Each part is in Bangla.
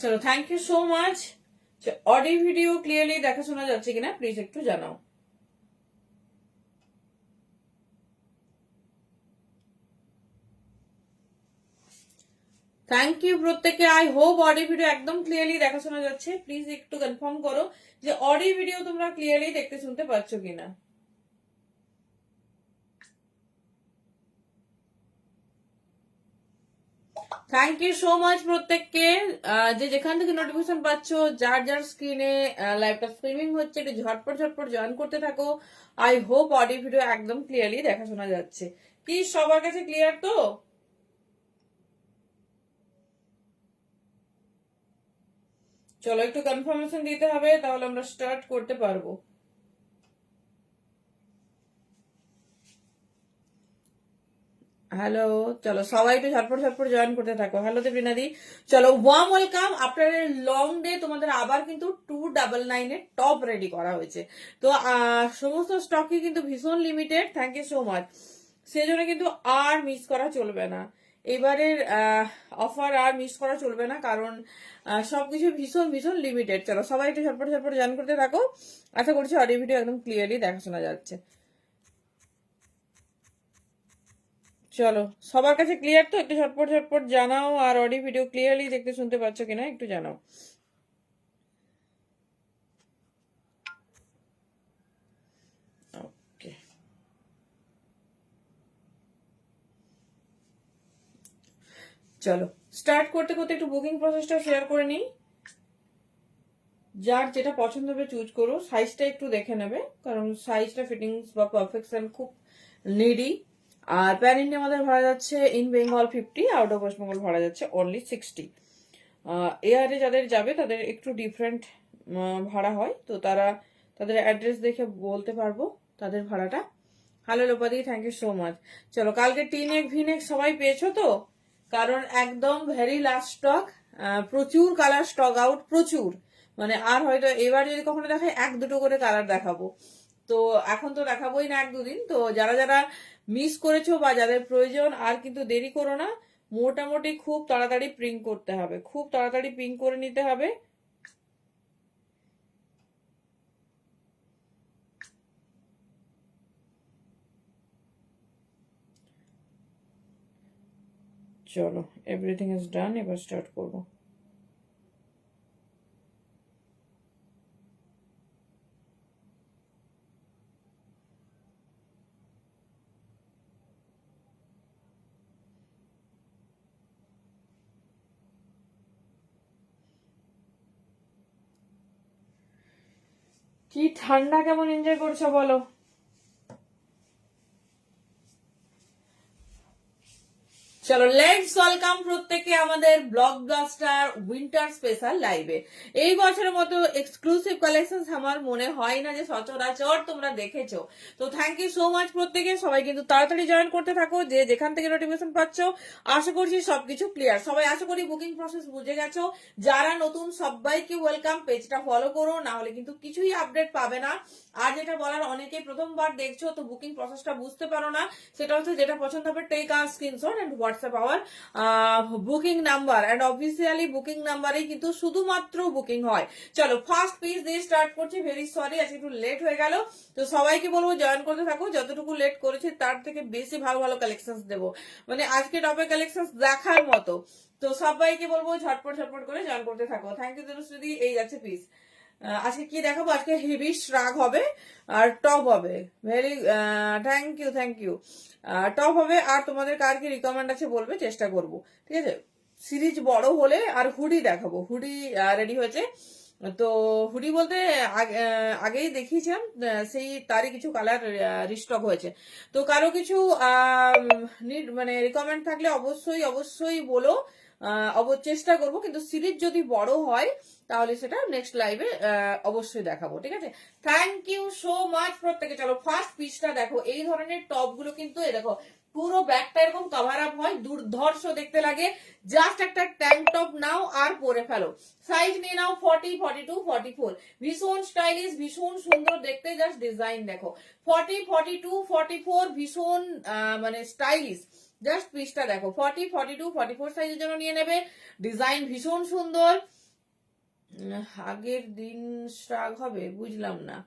চলো, thank you so much. Audio video clearly দেখা শোনা যাচ্ছে কিনা প্লিজ একটু জানাও। থ্যাংক ইউ প্রত্যেকে। আই হোপ অডিও ভিডিও একদম ক্লিয়ারলি দেখা শোনা যাচ্ছে। প্লিজ একটু কনফার্ম করো যে অডিও ভিডিও তোমরা ক্লিয়ারলি দেখতে শুনতে পাচ্ছ কিনা। থ্যাংক ইউ সো মাচ প্রত্যেককে। যে যেখান থেকে নোটিফিকেশন পাচ্ছ, যার যার স্ক্রিনে লাইভটা স্ট্রিমিং হচ্ছে, একটু ঝটপট ঝটপট জয়েন করতে থাকো। আই হোপ অডিও ভিডিও একদম ক্লিয়ারলি দেখা শোনা যাচ্ছে। কি সবার কাছে ক্লিয়ার তো? চলো, একটু কনফার্মেশন দিতে হবে, তাহলে আমরা স্টার্ট করতে পারবো। হ্যালো, চলো সবাই একটু ঝটপট ঝটপট জয়েন করতে থাকো। হ্যালো দেবরিনাদি, চলো ওয়ার্ম ওয়েলকাম। আপনার লং ডে তোমাদের আবার কিন্তু 299 এর টপ রেডি করা হয়েছে। তো সমস্ত স্টকই কিন্তু ভীষণ limited. Thank you so much. সেজন্য কিন্তু আর মিস করা চলবে না, এবারের অফার আর মিস করা চলবে না, কারণ সবকিছু ভীষণ ভীষণ লিমিটেড। চলো সবাই একটু ঝটপট ঝটপট জয়েন করতে থাকো। আশা করছি অডিও ভিডিও একদম ক্লিয়ারলি দেখা শোনা যাচ্ছে। চলো, সবার কাছে ক্লিয়ার তো? একটু ঝটপট ঝটপট জানাও। আর অডিও ভিডিও ক্লিয়ারলি দেখতে শুনতে পাচ্ছ কিনা একটু জানাও। ওকে, চলো স্টার্ট করতে করতে একটু বুকিং প্রসেসটা শেয়ার করে নিই। যার যেটা পছন্দ হবে চুজ করো। সাইজটা একটু দেখে নেবে, কারণ সাইজটা ফিটিংস বা পারফেকশন খুব নিডি। আর প্যান ইন্ডিয়া আমাদের ভাড়া যাচ্ছে in Bengal 50, out of West Bengal ভাড়া যাচ্ছে অনলি 60। এয়ারে যাদের যাবে তাদের একটু ডিফারেন্ট ভাড়া হয়, তো তারা তাদের অ্যাড্রেস দেখে বলতে পারবো তাদের ভাড়াটা। হ্যালো লোপাদি, থ্যাংক ইউ সো মাচ। চলো, কালকে টিনেক ভিনেক সবাই পেয়েছো তো? কারণ একদম ভেরি লাস্ট স্টক, প্রচুর কালার স্টক আউট, প্রচুর। মানে আর হয়তো এবার যদি কখনো দেখায় এক দুটো করে কালার দেখাবো। তো এখন তো দেখাবোই না এক দুদিন। তো যারা যারা মিস করেছো বা যাদের প্রয়োজন, আর কিন্তু দেরি করো না। মোটামুটি খুব তাড়াতাড়ি প্রিন্ট করতে হবে, খুব তাড়াতাড়ি প্রিন্ট করে নিতে হবে। চলো, এভরিথিং ইজ ডান, এবার স্টার্ট করবো। কি ঠান্ডা, কেমন এনজয় করছো বলো? চলো, লেটস ওয়েলকাম প্রত্যেকে আমাদের ব্লকবাস্টার উইন্টার স্পেশাল লাইভে। এই বছরের মতো এক্সক্লুসিভ কালেকশন আমার মনে হয় না যে সচরাচর তোমরা দেখেছো। তো থ্যাংক ইউ সো মাচ প্রত্যেকে। সবাই কিন্তু তাড়াতাড়ি জয়েন করতে থাকো, যে যেখান থেকে নোটিফিকেশন পাচ্ছ। আশা করছি সবকিছু ক্লিয়ার। সবাই আশা করি বুকিং প্রসেস বুঝে গেছো। যারা নতুন সবাইকে ওয়েলকাম, পেজটা ফলো করো, না হলে কিন্তু কিছুই আপডেট পাবে না। আর যেটা বলার, অনেকেই প্রথমবার দেখছো তো বুকিং প্রসেসটা বুঝতে পারো না, সেটা হচ্ছে যেটা পছন্দ হবে take a screenshot and WhatsApp our booking number, and officially booking নাম্বারেই কিন্তু শুধুমাত্র বুকিং হয়। চলো, ফার্স্ট পিস দিয়ে স্টার্ট করছি। ভেরি সরি আজকে একটু লেট হয়ে গেল। তো সবাইকে বলবো জয়েন করতে থাকো। যতটুকু লেট করেছি তার থেকে বেশি ভালো ভালো কালেকশন দেবো, মানে আজকে টপে কালেকশন দেখার মতো। তো সবাইকে বলবো ঝটপট ঝটপট করে জয়েন করতে থাকো। থ্যাংক ইউ দিদি। এই যাচ্ছে পিস। আজকে কি দেখাবো? আজকে হেভি শ্রাগ হবে আর টপ হবে। Very thank you, thank you. Top হবে। আর তোমাদের কার কি রিকমেন্ড আছে বলবে, চেষ্টা করব। ঠিক আছে, সিরিজ বড় হলে আর হুডি দেখাবো। হুডি রেডি হয়েছে। তো হুডি বলতে আগেই দেখিয়েছিলাম, সেই তারই কিছু কালার রিস্টক হয়েছে। তো কারো কিছু মানে রিকমেন্ড থাকলে অবশ্যই অবশ্যই বলো। চেষ্টা করব, কিন্তু সিরিজ যদি বড় হয় তাহলে সেটা নেক্সট লাইভে অবশ্যই দেখাবো। ঠিক আছে, থ্যাংক ইউ সো মাচ প্রত্যেকে। চলো, ফার্স্ট পিসটা দেখো। এই ধরনের টপ গুলো কিন্তু এই দেখো পুরো ব্যাকটা এরকম কভার আপ হয়, দুর্ধর্ষ দেখতে লাগে। জাস্ট একটা ট্যাঙ্ক টপ নাও আর পরে ফেলো। সাইজ নিয়ে নাও 40, 42, 44। ভীষণ স্টাইলিশ, ভীষণ সুন্দর দেখতে। জাস্ট ডিজাইন দেখো, 40, 42, 44 ভীষণ মানে স্টাইলিশ। জাস্ট পিসটা দেখো, 40, 42, 44 সাইজের জন্য নিয়ে নেবে। ডিজাইন ভীষণ সুন্দর। আগের দিন শ্রাগ হবে, বুঝলাম না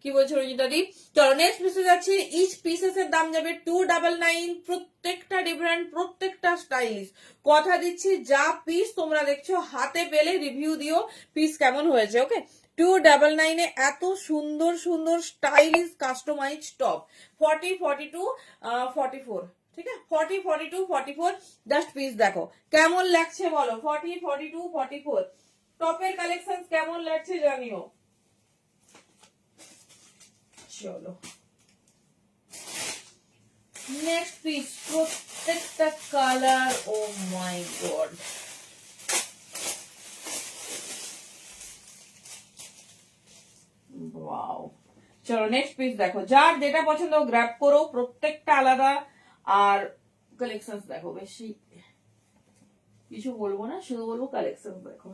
কি বলছো রঞ্জিতা দি। চলো নেক্সট পিসে যাচ্ছি। ইচ পিসেস এর দাম যাবে 299। প্রত্যেকটা ডিফারেন্ট, প্রত্যেকটা স্টাইলিশ। কথা দিচ্ছি যা পিস তোমরা দেখছো হাতে পেলে রিভিউ দিও পিস কেমন হয়েছে। ওকে, 299 এত সুন্দর সুন্দর স্টাইলিশ কাস্টমাইজ টপ। 40, 42, 44, ঠিক আছে, 40, 42, 44। জাস্ট পিস দেখো কেমন লাগছে বলো। 40, 42, 44 টপের কালেকশন কেমন লাগছে জানিও। চলো নেক্সট পিস। প্রত্যেকটা কালার, ও মাই গড, ওয়াও। চলো নেক্সট পিস দেখো, যার যেটা পছন্দ গ্র্যাব করো, প্রত্যেকটা আলাদা। আর কালেকশন দেখো, বেশি কিছু বলবো না, শুধু বলবো কালেকশন দেখো।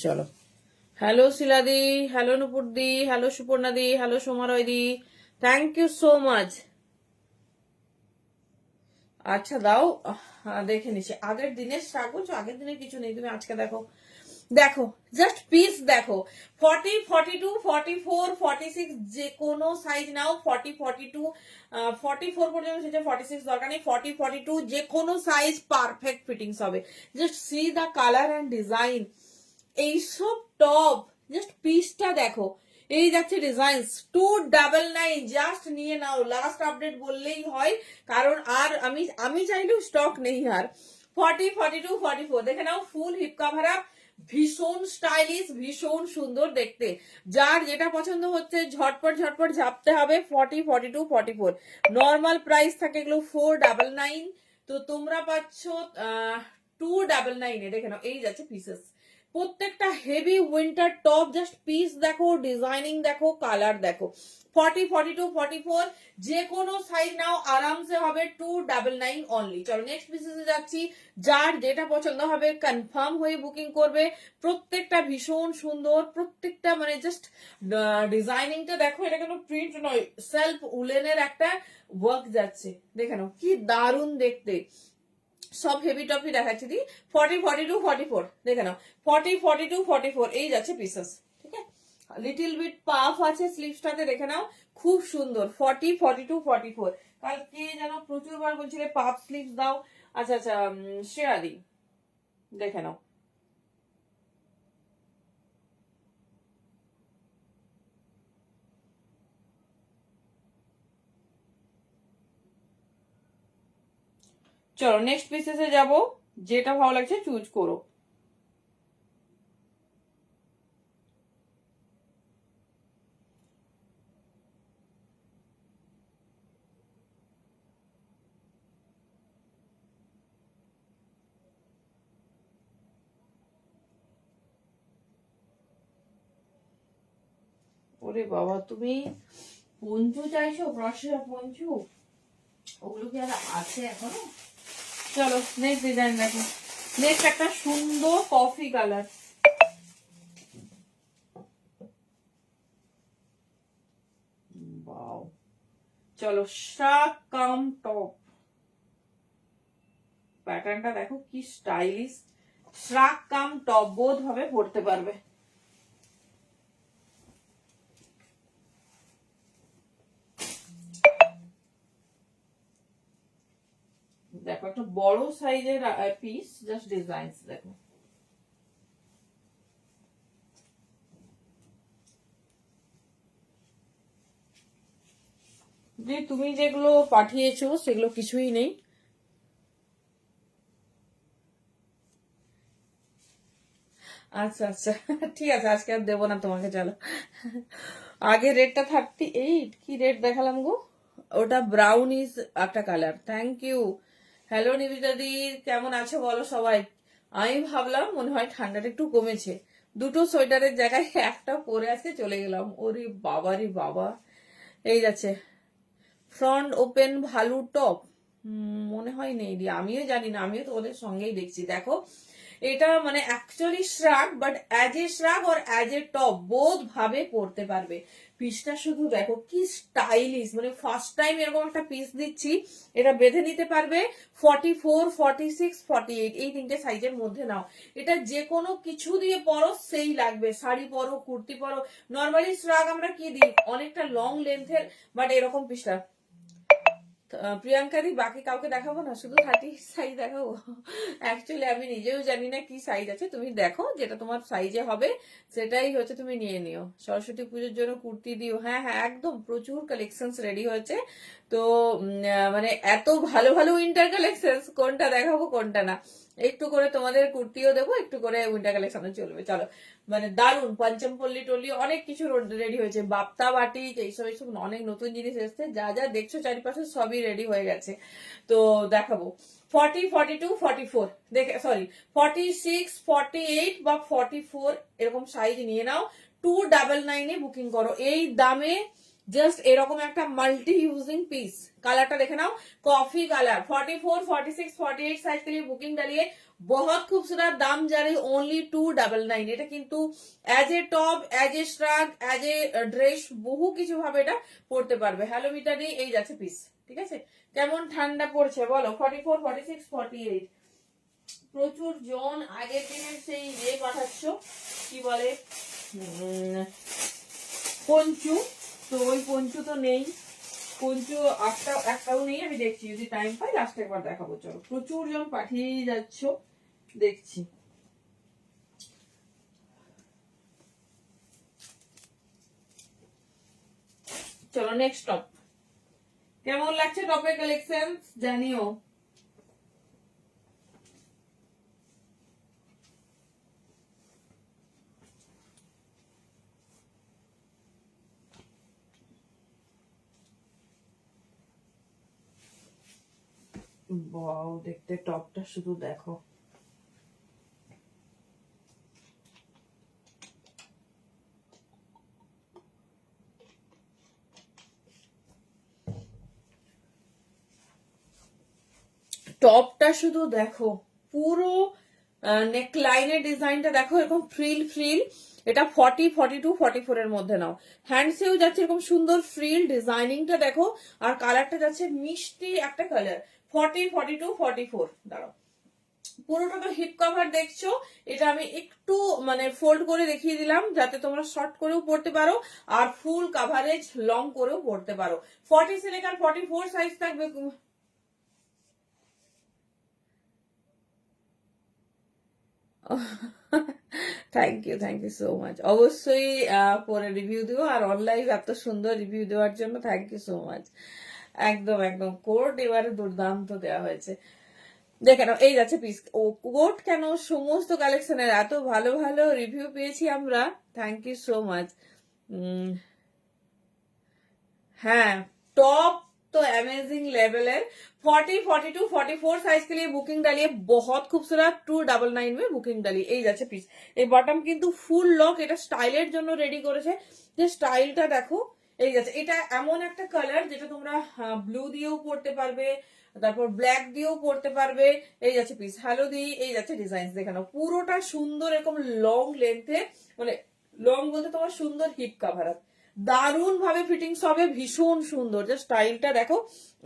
চলো, হ্যালো শিলাদি, hello Nupur di, hello Suparna di, hello Somaroy di, thank you so much. আচ্ছা দাও, দেখে নিচ্ছি। আগের দিনের শাক বলছো, আগের দিনের কিছু নেই, তুমি আজকে দেখো। দেখো জাস্ট পিস দেখো, 40, 42, 44, 46 যে কোনো সাইজ নাও। 40, 42, 44 পর্যন্ত সেটা 46 দরকার নেই। 40, 42 যে কোনো সাইজ পারফেক্ট ফিটিংস হবে। Just see the colour and design. এইসব টপ জাস্ট পিসটা দেখো। এই যাচ্ছে ডিজাইনস 299, জাস্ট নিয়ে নাও। লাস্ট আপডেট বললেই হয়, কারণ আর আমি চাইলেও স্টক নেই আর। 40, 42, 44 দেখে নাও। ফুল হিপ কাভার আপ, ভীষণ স্টাইলিশ, ভীষণ সুন্দর দেখতে। যার যেটা পছন্দ হচ্ছে ঝটপট ঝটপট ঝাপতে হবে। 40, 42, 44 নর্মাল প্রাইস থাকে এগুলো 499, তো তোমরা পাচ্ছ 299 দেখে নাও। এই যাচ্ছে পিসেস, প্রত্যেকটা heavy winter top. Just piece দেখো, ডিজাইনিং দেখো, কালার দেখো। 40, 42, 44 যে কোনো সাইজ নাও, আরামসে হবে 299 অনলি। চলো নেক্সট পিসে যাচ্ছি। যার যেটা পছন্দ হবে কনফার্ম হয়ে বুকিং করবে। প্রত্যেকটা ভীষণ সুন্দর, প্রত্যেকটা মানে জাস্ট ডিজাইনিংটা দেখো। এটা কোনো প্রিন্ট নয়, সেলফ উলেনের একটা ওয়ার্ক যাচ্ছে, দেখে নাও কি দারুণ দেখতে। সব হেভি টপি দেখাচ্ছি দি। 40, 42, 44 দেখে নাও। 40, 42, 44 এই যাচ্ছে পিসেস, ঠিক আছে। লিটিল বিট পাফ আছে স্লিভসটাতে, দেখে নাও খুব সুন্দর। 40, 42, 44 কালকে যেন প্রচুর বার বলছিলে পাফ স্লিভস দাও। আচ্ছা আচ্ছা, শ্রেয়া দি দেখে নাও। চলো নেক্সট পিসেসে যাব, যেটা ভালো লাগছে চুজ করো। ওরে বাবা, তুমি পঞ্চু চাইছো? ব্রশের পঞ্চু, ওগুলো কি আর আছে এখনো? চলো নেক্সট ডিজাইন দেখো। নেক্সট একটা সুন্দর কফি কালার। ওয়াও, চলো শাক কাম টপ। প্যাটার্নটা দেখো কি স্টাইলিশ। শ্রাক কাম টপ বোধ ভাবে পড়তে পারবে। দেখো একটা বড় সাইজের পিস, জাস্ট ডিজাইনস দেখো। যে তুমি যেগুলো পাঠিয়েছো সেগুলো কিছুই নেই। আচ্ছা আচ্ছা, ঠিক আছে, আজকে আর দেবো না তোমাকে। চলো, আগে রেটটা 38, কি রেট দেখালাম গো? ওটা ব্রাউনিস একটা কালার। Thank you. হ্যালো নিবিতা দি, কেমন আছো বলো সবাই। আমি ভাবলাম মনে হয় ঠান্ডাটা একটু কমেছে, দুটো সোয়েটারের জায়গায় একটা পরে আজকে চলে গেলাম। ওরে বাবা রে বাবা, এই যাচ্ছে ফ্রন্ট ওপেন ভালু টপ। মনে হয় নেই দি, আমিও জানি না, আমিও তোমাদের সঙ্গেই দেখছি। দেখো এটা মানে actually shrug, but as a shrug আর অ্যাজ এ টপ বোধ ভাবে পড়তে পারবে। পিসটা শুধু দেখো কি স্টাইলিশ, মানে ফার্স্ট টাইম এরকম একটা পিস দিচ্ছি। এটা বেঁধে নিতে পারবে 44, 46, 48 এই তিনটে সাইজের মধ্যে নাও। এটা যে কোনো কিছু দিয়ে পরো সেই লাগবে, শাড়ি পরো, কুর্তি পরো। নর্মালি শ্রাগ আমরা কি দিই, অনেকটা লং লেন্থের, বাট এরকম পিসটা প্রিয়াঙ্কা দি বাকি কাউকে দেখাবো না, শুধু 30 সাইজ দেখাবো। অ্যাকচুয়ালি আমি নিজেও জানি না কি সাইজ আছে, তুমি দেখো যেটা তোমার সাইজে হবে সেটাই হচ্ছে তুমি নিয়ে নিও। সরস্বতী পুজোর জন্য কুর্তি দিও, হ্যাঁ হ্যাঁ একদম প্রচুর কালেকশনস রেডি হয়েছে। তো মানে এত ভালো ভালো উইন্টার কালেকশনস, কোনটা দেখাবো কোনটা না। একটু করে তোমাদের কুর্তিও দেবো, একটু করে উইন্টার কালেকশনও চলবে। চলো, মানে দারুন পঞ্চমপল্লী টল্লি অনেক কিছু রেডি হয়েছে, বাপ্তা বাটি এইসব এইসব অনেক নতুন জিনিস এসছে। যা যা দেখছো চারিপাশে সবই রেডি হয়ে গেছে, তো দেখাবো। 40, 42, 44 দেখে, সরি 46, 48 বা 44 এরকম সাইজ নিয়ে নাও। 299 এ বুকিং করো। এই দামে জাস্ট এরকম একটা মাল্টি ইউজিং পিস। কালারটা দেখে নাও, कॉफी कलर। 44, 46, 48 साइज के लिए बुकिंग डालिए। बहुत खूबसूरत, दाम जा रही ओनली 299। এটা কিন্তু as a top, as a শ্রাগ, as a dress বহু কিছু ভাবে এটা পড়তে পারবে। হ্যালো মিতাদি, এই যাচ্ছে পিস, ঠিক আছে। কেমন ঠান্ডা পড়ছে বলো? 44, 46, 48 প্রচুর জন আগের দিনের সেই পাঠাচ্ছ, কি বলে পঞ্চু, তো ওই পঞ্চু তো নেই, পঞ্চু একটাও নেই। আমি দেখছি যদি টাইম পাই লাস্ট একবার দেখাবো। চলো, প্রচুর জন পাঠিয়েই যাচ্ছ, দেখছি। চলো নেক্সট টপ। কেমন লাগছে টপের কালেকশন জানিও। বাও, দেখতে টপটা শুধু দেখো। টপটা শুধু দেখো, পুরো নেক লাইনের ডিজাইনটা দেখো, এরকম ফ্রিল ফ্রিল। এটা 40, 42, 44 এর মধ্যে নাও। হ্যান্ডসেও যাচ্ছে এরকম সুন্দর ফ্রিল, ডিজাইনিংটা দেখো। আর কালারটা যাচ্ছে মিষ্টি একটা কালার। 40, 42, 44 দাঁড়াও। পুরোটা তো হিপ কভার দেখছো, এটা আমি একটু মানে ফোল্ড করে দেখিয়ে দিলাম যাতে তোমরা শর্ট করেও পড়তে পারো আর ফুল কাভারেজ লং করেও পড়তে পারো। 40 से लेकर 44 সাইজ থাকবে। Thank you so much. অবশ্যই পরে রিভিউ দিও, আর অনলাইন এত সুন্দর রিভিউ দেওয়ার জন্য থ্যাংক ইউ সো মাচ। একদম একদম কোট এবারে দুর্দান্ত দেওয়া হয়েছে। দেখে নাও, এই যাচ্ছে পিস। ও কোট কেন, সমস্ত কালেকশনের এত ভালো ভালো রিভিউ পেয়েছি আমরা, থ্যাংক ইউ সো মাচ। হ্যাঁ, टॉप तो अमेजिंग लेवल है। 40, 42, 44 साइज के लिए बुकिंग डालिए। बहुत खूबसूरत 299 में বুকিং ডালিয়ে। এই যাচ্ছে পিস। এই বটম কিন্তু ফুল লক, এটা স্টাইলের জন্য রেডি করেছে। যে স্টাইলটা দেখো, এই যাচ্ছে। এটা এমন একটা কালার যেটা তোমরা ব্লু দিয়েও পড়তে পারবে, তারপর ব্ল্যাক দিয়েও পড়তে পারবে। এই যাচ্ছে পিস। হ্যালো দি, এই যাচ্ছে ডিজাইন দেখানো। পুরোটা সুন্দর এরকম লং লেন্থে, মানে লং বলতে তোমার সুন্দর হিপ কাভার আপ, দারুণ ভাবে ফিটিংস হবে, ভীষণ সুন্দর। যে স্টাইলটা দেখো,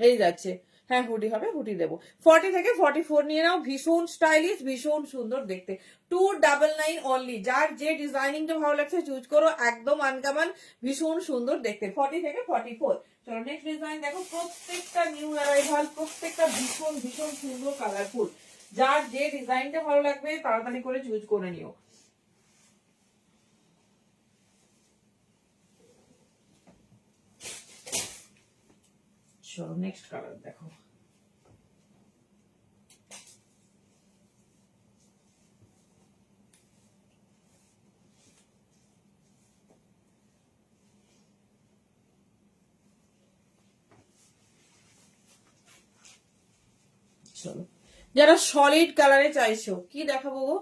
এই যাচ্ছে। হ্যাঁ হুডি হবে, হুডি দেবো। 40 থেকে 44 নিয়ে নাও, ভীষণ স্টাইলিশ, ভীষণ সুন্দর দেখতে। 299 অনলি। যার যে ডিজাইনিংটা ভালো লাগছে চুজ করো, একদম আনকমন, ভীষণ সুন্দর দেখতে। 40 থেকে 44। চলো নেক্সট ডিজাইন দেখো। প্রত্যেকটা নিউ অ্যারাইভাল, প্রত্যেকটা ভীষণ ভীষণ সুন্দর কালারফুল। যার যে ডিজাইনটা ভালো লাগবে তাড়াতাড়ি করে চুজ করে নিও। চলো নেক্সট কালার দেখো। চলো, যারা সলিড কালারে চাইছো, কি দেখাবো গো?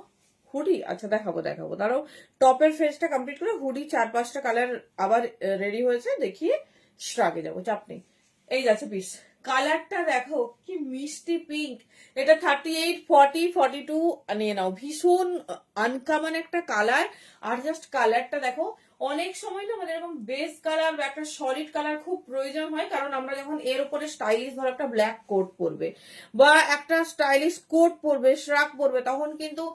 হুডি, আচ্ছা দেখাবো দেখাবো, দাঁড়াও। টপের ফেসটা কমপ্লিট করে হুডি 4-5টা কালার আবার রেডি হয়েছে দেখিয়ে শ্রাগে যাবো, চাপ নেই। এই যাচ্ছে পিস। কালারটা দেখো কি মিষ্টি পিঙ্ক। এটা 38, 40, 42 নিয়ে নাও। ভীষণ আনকমন একটা কালার। আর জাস্ট কালারটা দেখো, অনেক সময় না আমাদের এরকম বেস কালার বা একটা সলিড কালার খুব প্রয়োজন হয়, কারণ আমরা যখন এর উপরে স্টাইলিশ ধরো একটা ব্ল্যাক কোট পরবে বা একটা স্টাইলিশ কোট পরবে, শ্রাক পরবে, তখন কিন্তু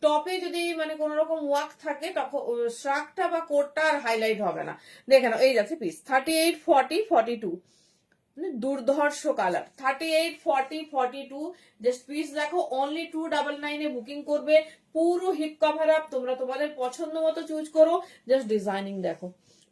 টপে যদি মানে কোন রকম ওয়ার্ক থাকে তখন শ্রাকটা বা কোটটা আর হাইলাইট হবে না। দেখে নাও, এই যাচ্ছে পিস 38, 40, 42, দুর্ধর্ষ কালার। 38, 40, 42 জাস্ট পিস দেখো। অনলি 299 এ বুকিং করবে। পুরো হিপ কভার আপ, তোমরা তোমাদের পছন্দ মতো চুজ করো। জাস্ট ডিজাইনিং দেখো,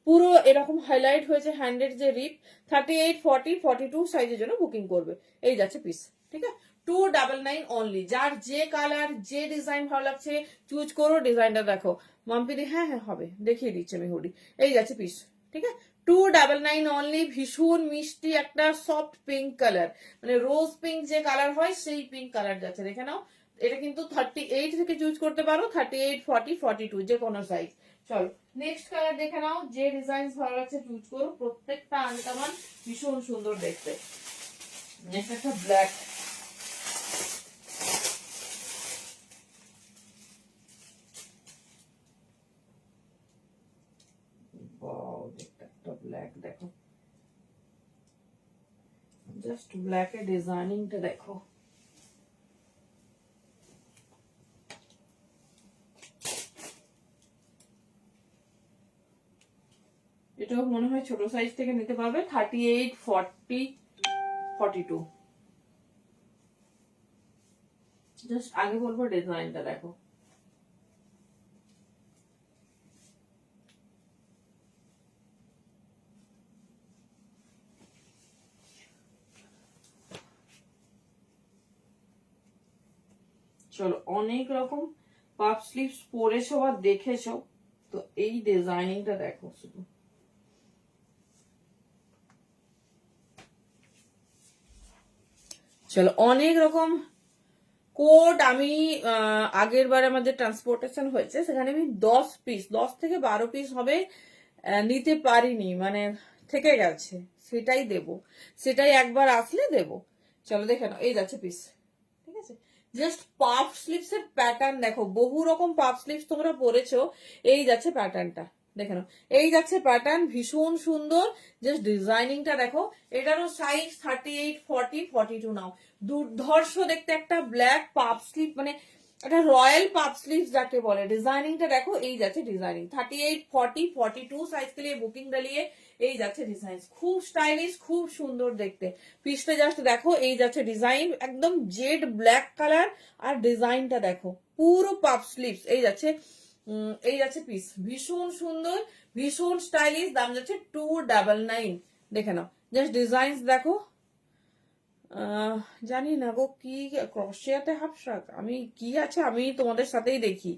পুরো এরকম হাইলাইট হয়েছে হ্যান্ডের যে রিপ। 38, 40, 42 সাইজের জন্য বুকিং করবে। এই যাচ্ছে পিস, ঠিক আছে। 299 অনলি। যার যে কালার যে ডিজাইন ভালো লাগছে চুজ করো। ডিজাইনটা দেখো মাম্পিদি, হ্যাঁ হ্যাঁ হবে, দেখিয়ে দিচ্ছে আমি হুডি। এই যাচ্ছে পিস, ঠিক আছে। 299 অনলি। ভীষণ মিষ্টি একটা সফট পিঙ্ক কালার, মানে রোজ পিঙ্ক যে কালার হয় সেই পিঙ্ক কালার যাচ্ছে, দেখে নাও। এটা কিন্তু 38 থেকে চুজ করতে পারো, 38, 40, 42 যে কোনো সাইজ। চলো নেক্সট কালার দেখে নাও। যে ডিজাইন ভালো লাগছে চুজ করো। প্রত্যেকটা আনকমন, ভীষণ সুন্দর দেখতে। নেক্সট একটা ব্ল্যাক। একটা ব্ল্যাক দেখো, জাস্ট ব্ল্যাক এর ডিজাইনিংটা দেখো। এটাও মনে হয় ছোট সাইজ থেকে নিতে পারবে। 38, 40, 42। জাস্ট আগে বলবো ডিজাইনটা দেখো। চলো, অনেক রকম পাফ স্লিভস পরেছো বা দেখেছো, তো এই ডিজাইনিংটা দেখো শুধু। চলো, অনেক রকম কোড আমি আগের বার আমাদের ট্রান্সপোর্টেশন হয়েছে, সেখানে আমি 10 থেকে 12 পিস হবে নিতে পারিনি, মানে থেকে গেছে। সেটাই দেব, সেটাই একবার আসলে দেব। চলো দেখে নাও, এই যাচ্ছে পিস, ঠিক আছে। জাস্ট পাফ স্লিভস এর প্যাটার্ন দেখো, বহু রকম পাফ স্লিভস তোমরা পরেছো। এই যাচ্ছে প্যাটার্নটা, দেখে নাও। এই যাচ্ছে প্যাটার্ন, ভীষণ সুন্দর। জাস্ট ডিজাইনিংটা দেখো। এটারও সাইজ 38, 40, 42 নাও। দুর্ধর্ষ দেখতে একটা ব্ল্যাক পাফ স্লিভ, মানে একটা রয়্যাল পাফ স্লিভ যাকে বলে। ডিজাইনিংটা দেখো, এই যাচ্ছে ডিজাইনিং। 38, 40, 42 साइज के लिए बुकिंग डालिए। এই যাচ্ছে ডিজাইন, খুব স্টাইলিশ, খুব সুন্দর দেখতে। পিসটা জাস্ট দেখো, এই যাচ্ছে ডিজাইন, একদম জেড ব্ল্যাক কালার। আর ডিজাইনটা দেখো, পুরো পাফ স্লিভস। এই যাচ্ছে এই যাচ্ছে পিস, ভীষণ সুন্দর, ভীষণ স্টাইলিশ। দাম যাচ্ছে 299। দেখে নাও, জাস্ট ডিজাইন দেখো। জানি না গো কি ক্রোশিয়াতে হাফ শাক, আমি কি আছে আমি তোমাদের সাথেই দেখি।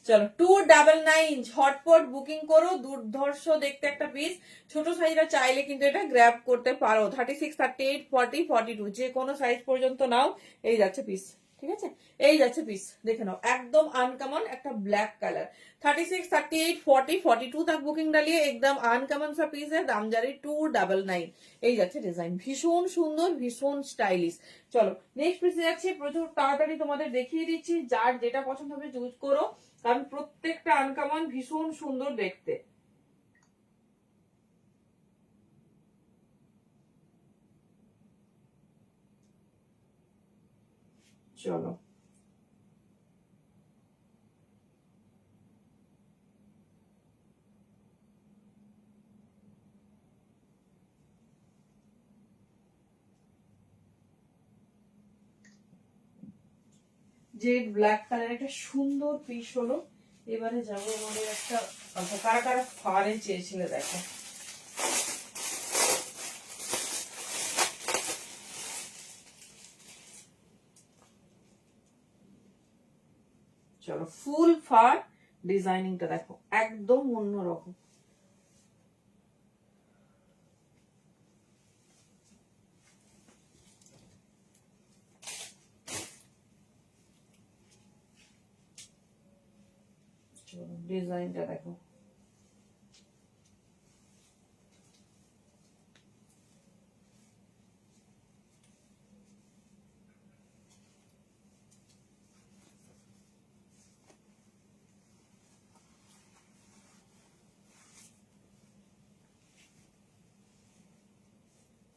চলো, 299 ঝটপট বুকিং করো। দুর্ধর্ষ দেখতে একটা পিস। ছোট সাইজটা চাইলে কিন্তু এটা গ্র্যাব করতে পারো। 36, 38, 40, 42 যে কোনো সাইজ পর্যন্ত নাও। এই যাচ্ছে পিস, ঠিক আছে। এই যাচ্ছে পিস, দেখে নাও, একদম আনকমন একটা ব্ল্যাক কালার। 36, 38, 40, 42 तक बुकिंग डालिए। एकदम अनकमन सा पीस है। दाम जा रही 299। এই যাচ্ছে ডিজাইন, ভীষণ সুন্দর, ভীষণ স্টাইলিশ। চলো নেক্সট পিসে যাচ্ছি। প্রচুর তাড়াতাড়ি তোমাদের দেখিয়ে দিচ্ছি, যার যেটা পছন্দ হবে চুজ করো, কারণ প্রত্যেকটা আনকমন, ভীষণ সুন্দর দেখতে। চলো, জেড ব্ল্যাক কালার একটা সুন্দর পিস হলো। এবারে যাবো আমাদের একটা, কারা কারা ফারে চেয়েছিলে দেখো। চলো, ফুল ফার। ডিজাইনিংটা দেখো, একদম অন্যরকম। ডিজাইনটা দেখো,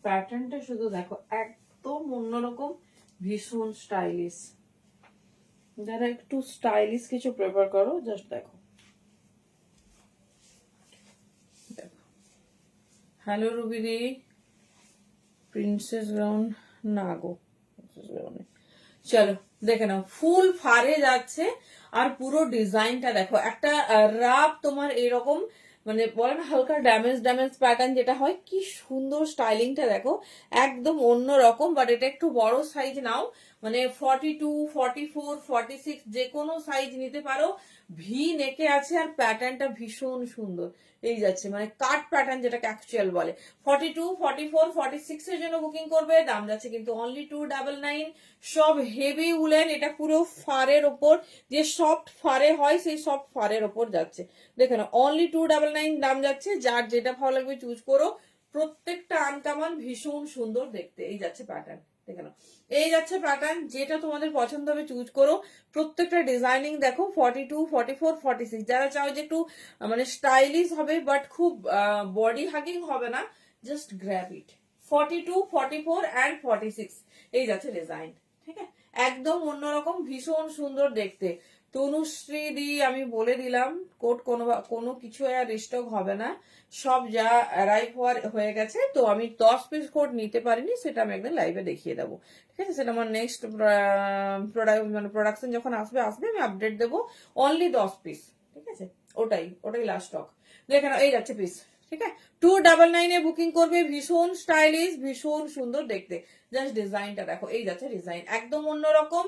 প্যাটার্নটা শুধু দেখো, একদম অন্যরকম, ভীষণ স্টাইলিশ। যারা একটু স্টাইলিশ কিছু প্রেফার করো, জাস্ট দেখো। হ্যালো রুবিদি, প্রিন্সেস গ্রাউন্ড না গো, প্রিন্সেস গ্রাউন্ড। চলো দেখে নাও, ফুল ফারে যাচ্ছে। আর পুরো ডিজাইনটা দেখো, একটা রাফ তোমার এরকম, মানে বলে না হালকা ড্যামেজ ড্যামেজ প্যাটার্ন যেটা হয়, কি সুন্দর স্টাইলিংটা দেখো, একদম অন্য রকম। বাট এটা একটু বড় সাইজ নাও, মানে 42, 44, 46 যে কোনো সাইজ নিতে পারো। ভি নেকে আছে, আর প্যাটার্নটা ভীষণ সুন্দর। এই যাচ্ছে মানে কাট প্যাটার্ন, যেটাকে অ্যাকচুয়াল বলে। 42, 44, 46 এর জন্য বুকিং করবে, দাম যাচ্ছে কিন্তু অনলি 299। সব হেভি উলেন, এটা পুরো ফারের ওপর, যে সফট ফারে হয় সেই সফট ফারের ওপর যাচ্ছে। দেখে না, অনলি 299 দাম যাচ্ছে। যার যেটা ভালো লাগবে চুজ করো। প্রত্যেকটা আনকামান, ভীষণ সুন্দর দেখতে। এই যাচ্ছে প্যাটার্ন, দেখে নাও। এই যাচ্ছে প্যাটার্ন, যেটা তোমাদের পছন্দ হবে চুজ করো। প্রত্যেকটা ডিজাইনিং দেখো, 42, 44, 46। যারা চাও যে একটু মানে স্টাইলিশ হবে বাট খুব বডি হাগিং হবে না, জাস্ট গ্র্যাব ইট। 42, 44 অ্যান্ড 46 এই যাচ্ছে ডিজাইন। ঠিক আছে, একদম অন্যরকম, ভীষণ সুন্দর দেখতে। তনুশ্রী দি, আমি বলে দিলাম কোড কোনো কিছু আর স্টক হবে না, সব যা অ্যারাইভ হয়ে গেছে। তো আমি 10 পিস কোড নিতে পারিনি, সেটা আমি একদিন লাইভে দেখিয়ে দেবো। ঠিক আছে, সেটা আমার নেক্সট মানে প্রোডাকশন যখন আসবে আমি আপডেট দেবো। অনলি 10 পিস, ঠিক আছে, ওটাই লাস্ট স্টক। দেখে নাও, এই যাচ্ছে পিস। ঠিক আছে, 299 এ বুকিং করবে। ভীষণ স্টাইলিশ, ভীষণ সুন্দর দেখতে। জাস্ট ডিজাইনটা দেখো, এই যাচ্ছে ডিজাইন, একদম অন্যরকম।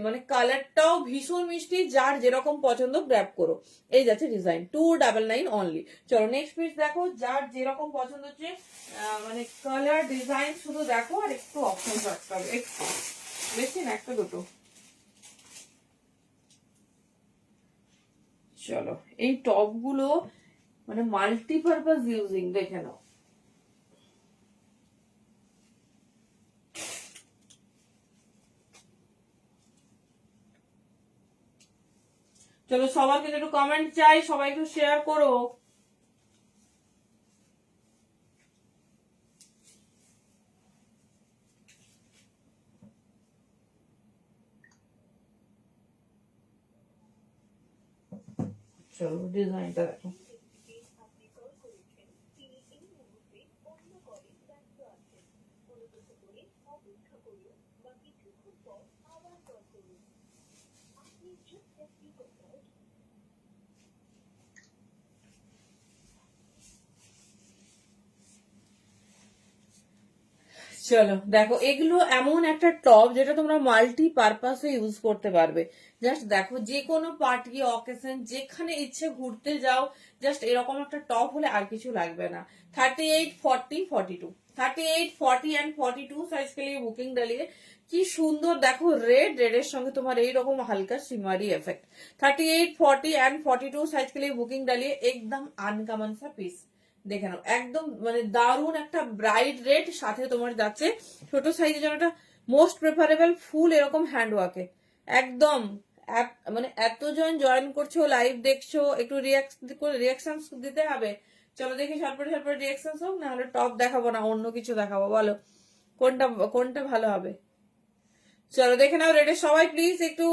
মানে কালারটাও ভীষণ মিষ্টি, যার যেরকম পছন্দ গ্র্যাব করো। এই যাচ্ছে ডিজাইন, 299 অনলি। চলো নেক্সট পিস দেখো, যার যেরকম পছন্দ হচ্ছে, মানে কালার ডিজাইন শুধু দেখো, আর একটু অপশন রাখতে হবে, একটু বেশি না, একটা দুটো। চলো, এই টপ গুলো মানে মাল্টিপারপাস ইউজিং, দেখে নাও। চলো, সবার কিন্তু একটু কমেন্ট চাই, সবাই একটু শেয়ার করো। চলো ডিজাইনটা দেখো, চলো দেখো, এগুলো এমন একটা টপ যেটা তোমরা মাল্টি পারপাসে ইউজ করতে পারবে। জাস্ট দেখো, যে কোনো পার্টি অকেশন, যেখানে ইচ্ছে ঘুরতে যাও, জাস্ট এরকম একটা টপ হলে আর কিছু লাগবে না। 38, 40, 42, 38, 40 অ্যান্ড 42 সাইজ के लिए বুকিং ডালিয়ে। কি সুন্দর দেখো, রেডের সঙ্গে তোমার এইরকম হালকা সিমারি এফেক্ট। 38, 40 অ্যান্ড 42 সাইজ के लिए বুকিং ডালিয়ে, একদম আনকমন সা পিস। দেখে নাও, একদম মানে দারুণ একটা ব্রাইট রেড, সাথে তোমার যাচ্ছে ছোট সাইজের জন্য একটা মোস্ট প্রেফারেবল ফুল এরকম হ্যান্ড ওয়ার্কে। একদম মানে এতজন জয়েন করছো, লাইভ দেখছো, একটু রিয়াকশন দিতে হবে। চলো দেখি ঝটপট রিয়াকশন হোক, না হলে টপ দেখাবো না, অন্য কিছু দেখাবো। বলো কোনটা কোনটা ভালো হবে। চলো দেখে নাও রেডের সবাই, প্লিজ একটু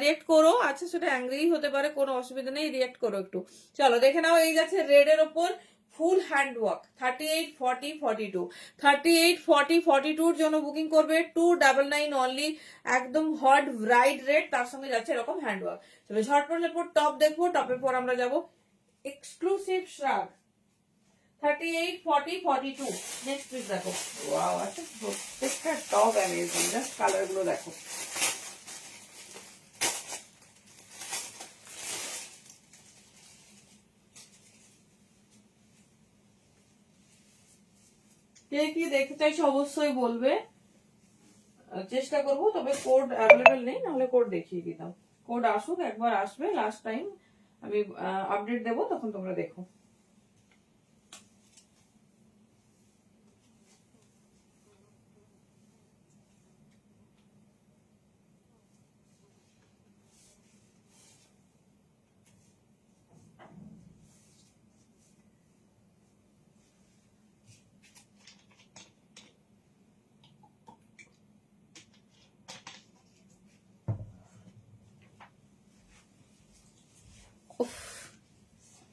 রিয়েক্ট করো। আচ্ছা, সেটা অ্যাংরি হতে পারে, কোনো অসুবিধা নেই, রিয়েক্ট করো একটু। চলো দেখে নাও, এই যাচ্ছে রেডের ওপর ফুল হ্যান্ড ওয়ার্ক। 38, 40, 42, 38, 40, 42 জন্য বুকিং করবে, 299 অনলি। একদম হট ব্রাইট রেড, তার সঙ্গে যাচ্ছে এরকম হ্যান্ড ওয়ার্ক। চলো ঝটপট টপ দেখবো, টপের পর আমরা যাবো এক্সক্লুসিভ শ্রাগ। 38, 40, 42 নেক্সট পিস দেখো। ওয়াও, আচ্ছা, প্রত্যেকটা টপ অ্যামেজিং, জাস্ট কালার গুলো দেখো। কে কি দেখতে চাইছো অবশ্যই বলবে, চেষ্টা করবো। তবে কোড অ্যাভেলেবেল নেই, নাহলে কোড দেখিয়ে দিতাম। কোড আসুক, একবার আসবে, লাস্ট টাইম আমি আপডেট দেবো, তখন তোমরা দেখো।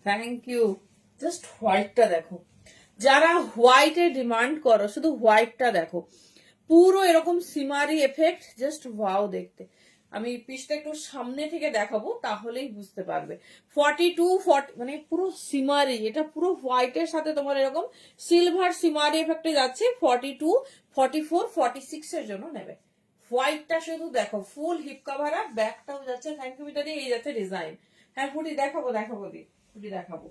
Thank you. জাস্ট হোয়াইটটা দেখো, যারা হোয়াইটের ডিমান্ড করো শুধু হোয়াইটটা দেখো, পুরো এরকম সিমারি এফেক্ট, জাস্ট ওয়াও দেখতে। আমি পিসটা একটু সামনে থেকে দেখাবো তাহলেই বুঝতে পারবে। 42 মানে পুরো সিমারি, এটা পুরো হোয়াইটের সাথে তোমার এরকম সিলভার সিমারি এফেক্টে যাচ্ছে। 42, 44, 46 এর জন্য নেবে। হোয়াইটটা শুধু দেখো, ফুল হিপ কাভার আর ব্যাকটাও যাচ্ছে। থ্যাংক ইউ মিতাদি, এই যাচ্ছে ডিজাইন। হ্যাঁ হুডি দেখাবো দি, হুডি দেখাবো।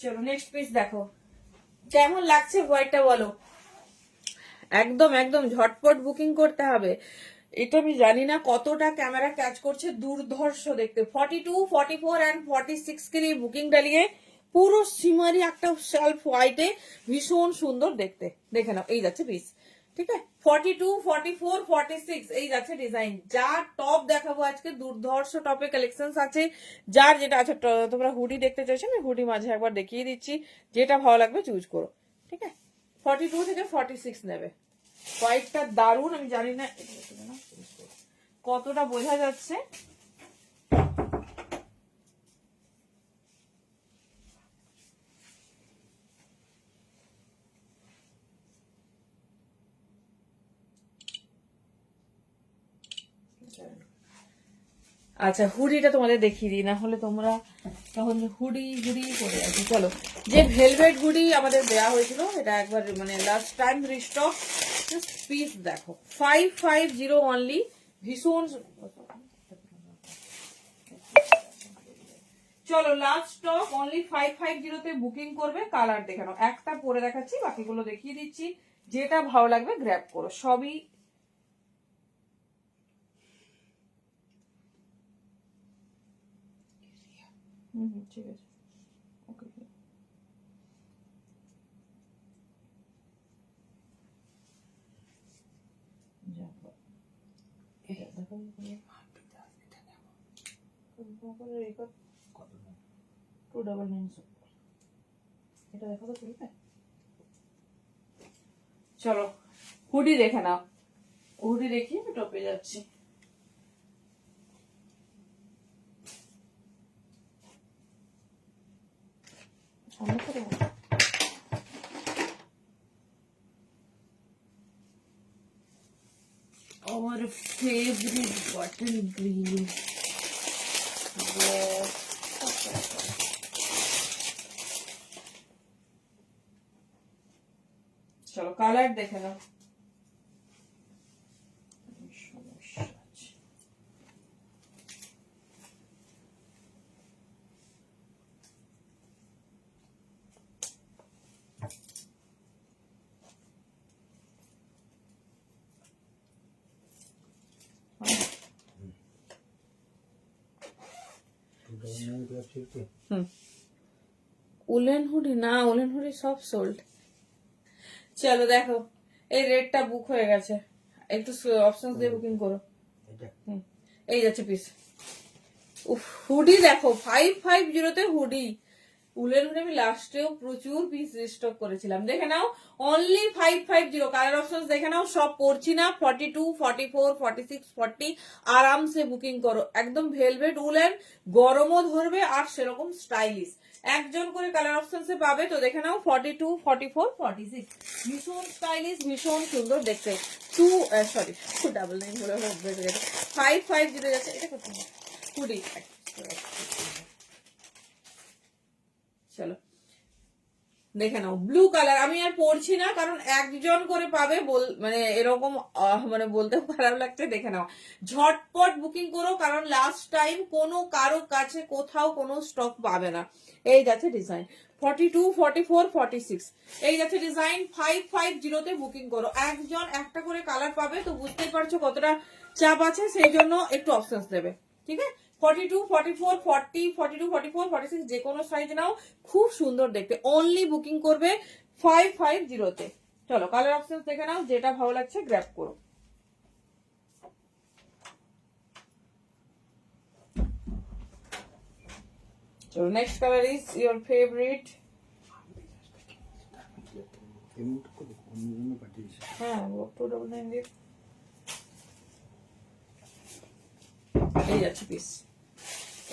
চলো নেক্সট পিস দেখো, কেমন লাগছে হোয়াইটটা বলো। একদম একদম ঝটপট বুকিং করতে হবে। এটা আমি জানি না কতটা ক্যামেরা ক্যাচ করছে, দুর্ধর্ষ দেখতে। 42, 44 অ্যান্ড 46 के लिए বুকিং ডালিয়ে পুরো সিমারি একটা সেলফ হোয়াইটে ভীষণ সুন্দর দেখতে। দেখে নাও, এই যাচ্ছে পিস, ঠিক আছে। 42, 44, 46 এই যাচ্ছে ডিজাইন। যা টপ দেখাবো আজকে, দুর্ধর্ষ টপে কালেকশন আছে। যার যেটা আছে, তোমরা হুডি দেখতে চাইছো, আমি হুডি মাঝে একবার দেখিয়ে দিচ্ছি, যেটা ভালো লাগবে চুজ করো, ঠিক আছে। 42 থেকে 46 নেবে। হোয়াইটটা দারুন, আমি জানি না কতটা বোঝা যাচ্ছে। আচ্ছা হুডিটা তোমাদের দেখিয়ে দিই, না হলে তোমরা তখন হুডি হুডি করে আছে। চলো, যে ভেলভেট হুডি আমাদের দেওয়া হয়েছিল, এটা একবার মানে লাস্ট টাইম রিস্টক। পিস দেখো, 550 অনলি, ভীষণ। চলো লাস্ট স্টক অনলি 550 তে বুকিং করবে। কালার দেখে নাও, একটা পরে দেখাচ্ছি, বাকিগুলো দেখিয়ে দিচ্ছি। যেটা ভালো লাগবে গ্র্যাব করো, সবই ঠিক আছে। ওকে, চলো হুডি দেখে নাও, হুডি দেখি আমি টপে যাচ্ছি। Our favorite bottle green. Yes. চলো কালার দেখে নাও। উলেন হুডি না, উলেন হুডি সব সোল্ড। চলো দেখো, এই রেটটা বুক হয়ে গেছে, একটু অপশন দিয়ে বুকিং করো। এই যাচ্ছে পিস। হুডি দেখো, 550 তে হুডি। উলেন হুডি আমি লাস্টেও প্রচুর পিস স্টক করেছিলাম, দেখে নাও। অনলি 550। কালার অপশন দেখে নাও, সব পড়ছি না। 42, 44, 46, 40 আরামসে বুকিং করো। একদম ভেলভেট উলেন, গরমও ধরবে আর সেরকম স্টাইলিশ। একজন করে কালার অপশনসে পাবে, তো দেখে নাও। 42, 44, 46 ভীষণ স্টাইলিশ, ভীষণ সুন্দর দেখতে। 299 বলে 550 যাচ্ছে। এটা কত হুডি। চলো দেখে নাও, ব্লু কালার আমি আর পড়ছি না, কারণ একজন করে পাবে, মানে এরকম মানে বলতে খারাপ লাগছে। দেখে নাও, ঝটপট বুকিং করো, কারণ লাস্ট টাইম কোনো কারো কাছে কোথাও কোনো স্টক পাবে না। এই যাচ্ছে ডিজাইন। 42, 44, 46 এই যাচ্ছে ডিজাইন। 550 তে বুকিং করো। একজন একটা করে কালার পাবে, তো বুঝতেই পারছো কতটা চাপ আছে, সেই জন্য একটু অপশনস দেবে, ঠিক আছে। 42, 44, 40, 42, 44, 46 যে কোনো সাইজ নাও, খুব সুন্দর দেখতে। অনলি বুকিং করবে 550 তে। চলো কালার অপশন দেখে নাও, যেটা ভালো লাগছে গ্র্যাব করো। চলো next colour is your favourite. হ্যাঁ 299 দিয়ে এই যাচ্ছে পিস,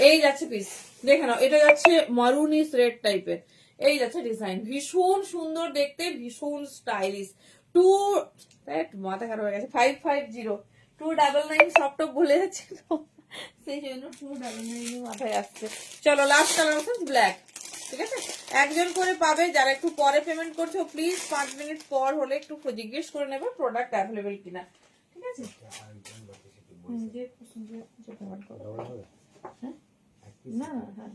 এই যাচ্ছে পিস, দেখে নাও। এটা যাচ্ছে মারুনিস রেড টাইপের, এই যাচ্ছে ডিজাইন, ভীষণ সুন্দর দেখতে, ভীষণ স্টাইলিশ। টু মাথা খারাপ হয়ে গেছে, 550, 299 সব টপ ভুলে যাচ্ছে তো, সেই জন্য 299 মাথায় আসছে। চলো লাস্ট কালার হচ্ছে ব্ল্যাক, ঠিক আছে? একজন করে পাবে, যারা একটু পরে পেমেন্ট করছো প্লিজ 5 মিনিট পর হলে একটু জিজ্ঞেস করে নেবে প্রোডাক্ট অ্যাভেলেবেল কিনা, ঠিক আছে? না হ্যাঁ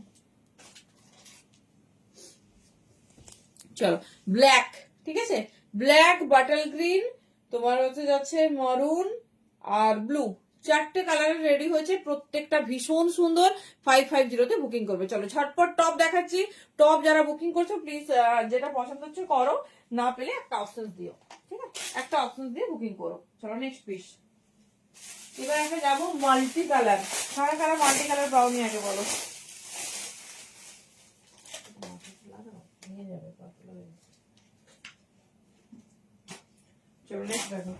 চলো ব্ল্যাক, ঠিক আছে? ব্ল্যাক, বাটল গ্রিন, তোমার হচ্ছে যাচ্ছে মারুন আর ব্লু, চারটে কালারের রেডি হয়েছে, প্রত্যেকটা ভীষণ সুন্দর। 550 তে বুকিং করবে। চলো ঝটপট টপ দেখাচ্ছি। টপ যারা বুকিং করছো প্লিজ যেটা পছন্দ হচ্ছে করো, না পেলে একটা অপশন দিও, ঠিক আছে? একটা অপশন দিয়ে বুকিং করো। চলো নেক্সট পিস। এবার একটা যাবো মাল্টি কালার। কারা কারা মাল্টি কালার পাওনি আগে বলো। চলো নেক্সট দেখো।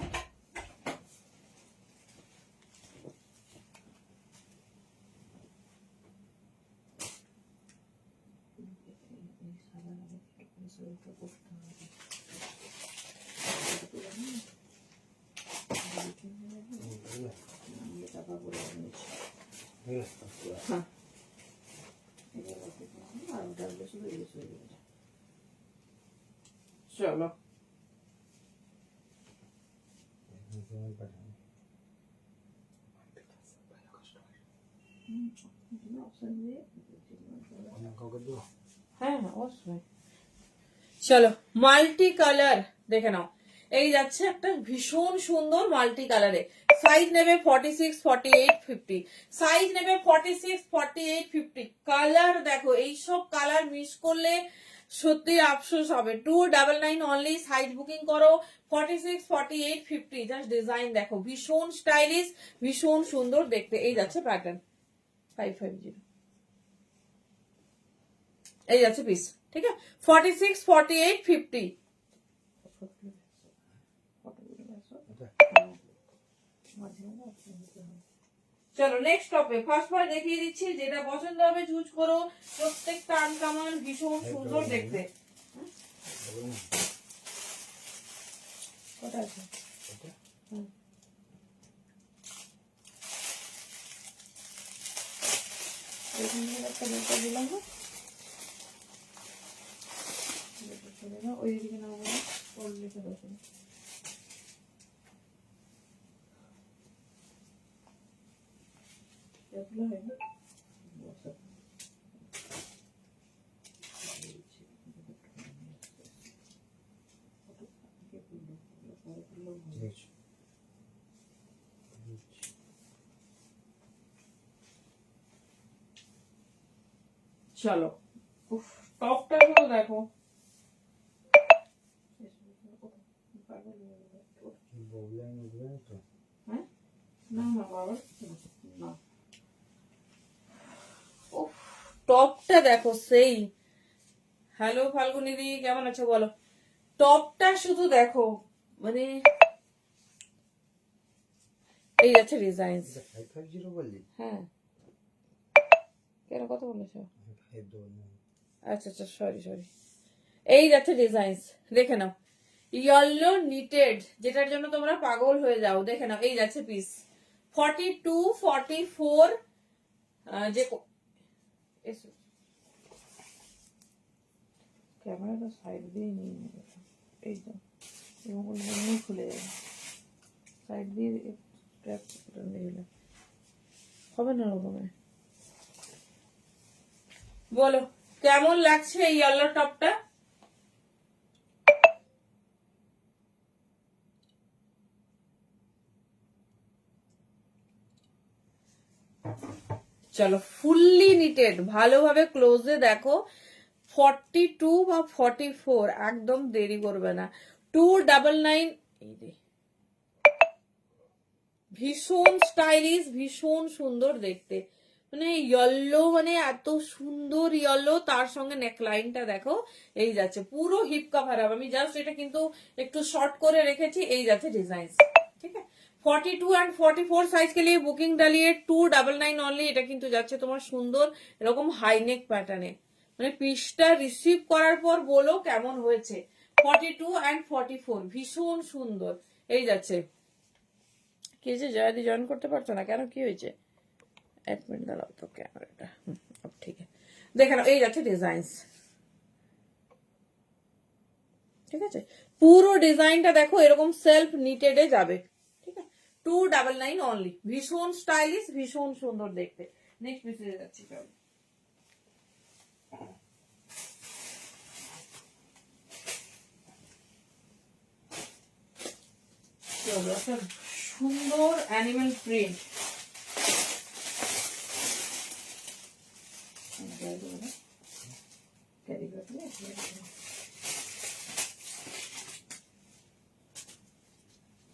চলো হ্যাঁ অবশ্যই। চলো মাল্টি কালার দেখে নাও, এই যাচ্ছে একটা ভীষণ সুন্দর মাল্টি কালারে। সাইজ নেবে 46, 48, 50, সাইজ নেবে 46, 48, 50। কালার দেখো, এইসব কালার মিস করলে সত্যি আফসোস হবে। 299 অনলি, সাইজ বুকিং করো 46, 48, 50। জাস্ট ডিজাইন দেখো, ভীষণ স্টাইলিশ, ভীষণ সুন্দর দেখতে। এই যাচ্ছে প্যাটার্ন 550, এই যাচ্ছে পিস, ঠিক আছে? 46, 48, 50। চলো নেক্সট টপে ফার্স্ট বার দেখিয়ে দিচ্ছি, যেটা পছন্দ হবে চুজ করো। প্রত্যেকটা আনকমন, ভীষণ সুন্দর দেখতে। কটা আছে? একটা বেটা দিলাম, ওই দিকে নাও ওর লিখে বসে। চলো টপটা গুলো দেখো, টপটা দেখো সেই। হ্যালো ফাল্গুনি দি, কেমন আছো বলো? টপটা শুধু দেখো, মানে এই যাচ্ছে ডিজাইন। হ্যাঁ কেন কথা বলেছো? আচ্ছা আচ্ছা সরি সরি। এই যাচ্ছে ডিজাইন, দেখে নাও। ইয়েলো নিটেড, যেটার জন্য তোমরা পাগল হয়ে যাও, দেখে নাও। এই যাচ্ছে পিস 42, 44, যে ক্যামেরাটা সাইড দিয়ে নিয়ে নেবে, এই তো এবং খুলে যাবে, সাইড দিয়ে হবে না ওরকম। বলো কেমন লাগছে এই ইয়েলো টপটা? চলো ফুললি নিটেড, ভালোভাবে ক্লোজে দেখো। 42 বা 44, একদম দেরি করবে না। 299, এই রে, ভীষণ স্টাইলিশ, ভীষণ সুন্দর দেখতে। মানে ইয়েলো, মানে এত সুন্দর ইয়েলো, তার সঙ্গে নেকলাইনটা দেখো। এই যাচ্ছে পুরো হিপ কভার হবে। আমি জাস্ট এটা কিন্তু একটু শর্ট করে রেখেছি। এই যাচ্ছে ডিজাইন, ঠিক আছে। 42 एंड 44 साइज के लिए बुकिंग डालिए 299 অনলি। এটা কিন্তু যাচ্ছে তোমার সুন্দর এরকম হাইনেক প্যাটার্নে। মানে পিসটা রিসিভ করার পর বলো কেমন হয়েছে। 42 एंड 44 ভীষণ সুন্দর। এই যাচ্ছে। কি হয়েছে জয়াদি, জয়েন করতে পারছো না কেন, কি হয়েছে? এক মিনিট দাঁড়াও তো, ক্যামেরাটা ঠিক আছে দেখে নাও। এই যাচ্ছে ডিজাইন, ঠিক আছে। পুরো ডিজাইনটা দেখো এরকম সেলফ নিটেডে যাবে, ঠিক আছে। 299 অনলি, ভীষণ স্টাইলিশ, ভীষণ সুন্দর দেখতে। নেক্সট পিসে যাচ্ছি, চলো। চলো একটা সুন্দর অ্যানিমেল প্রিন্ট।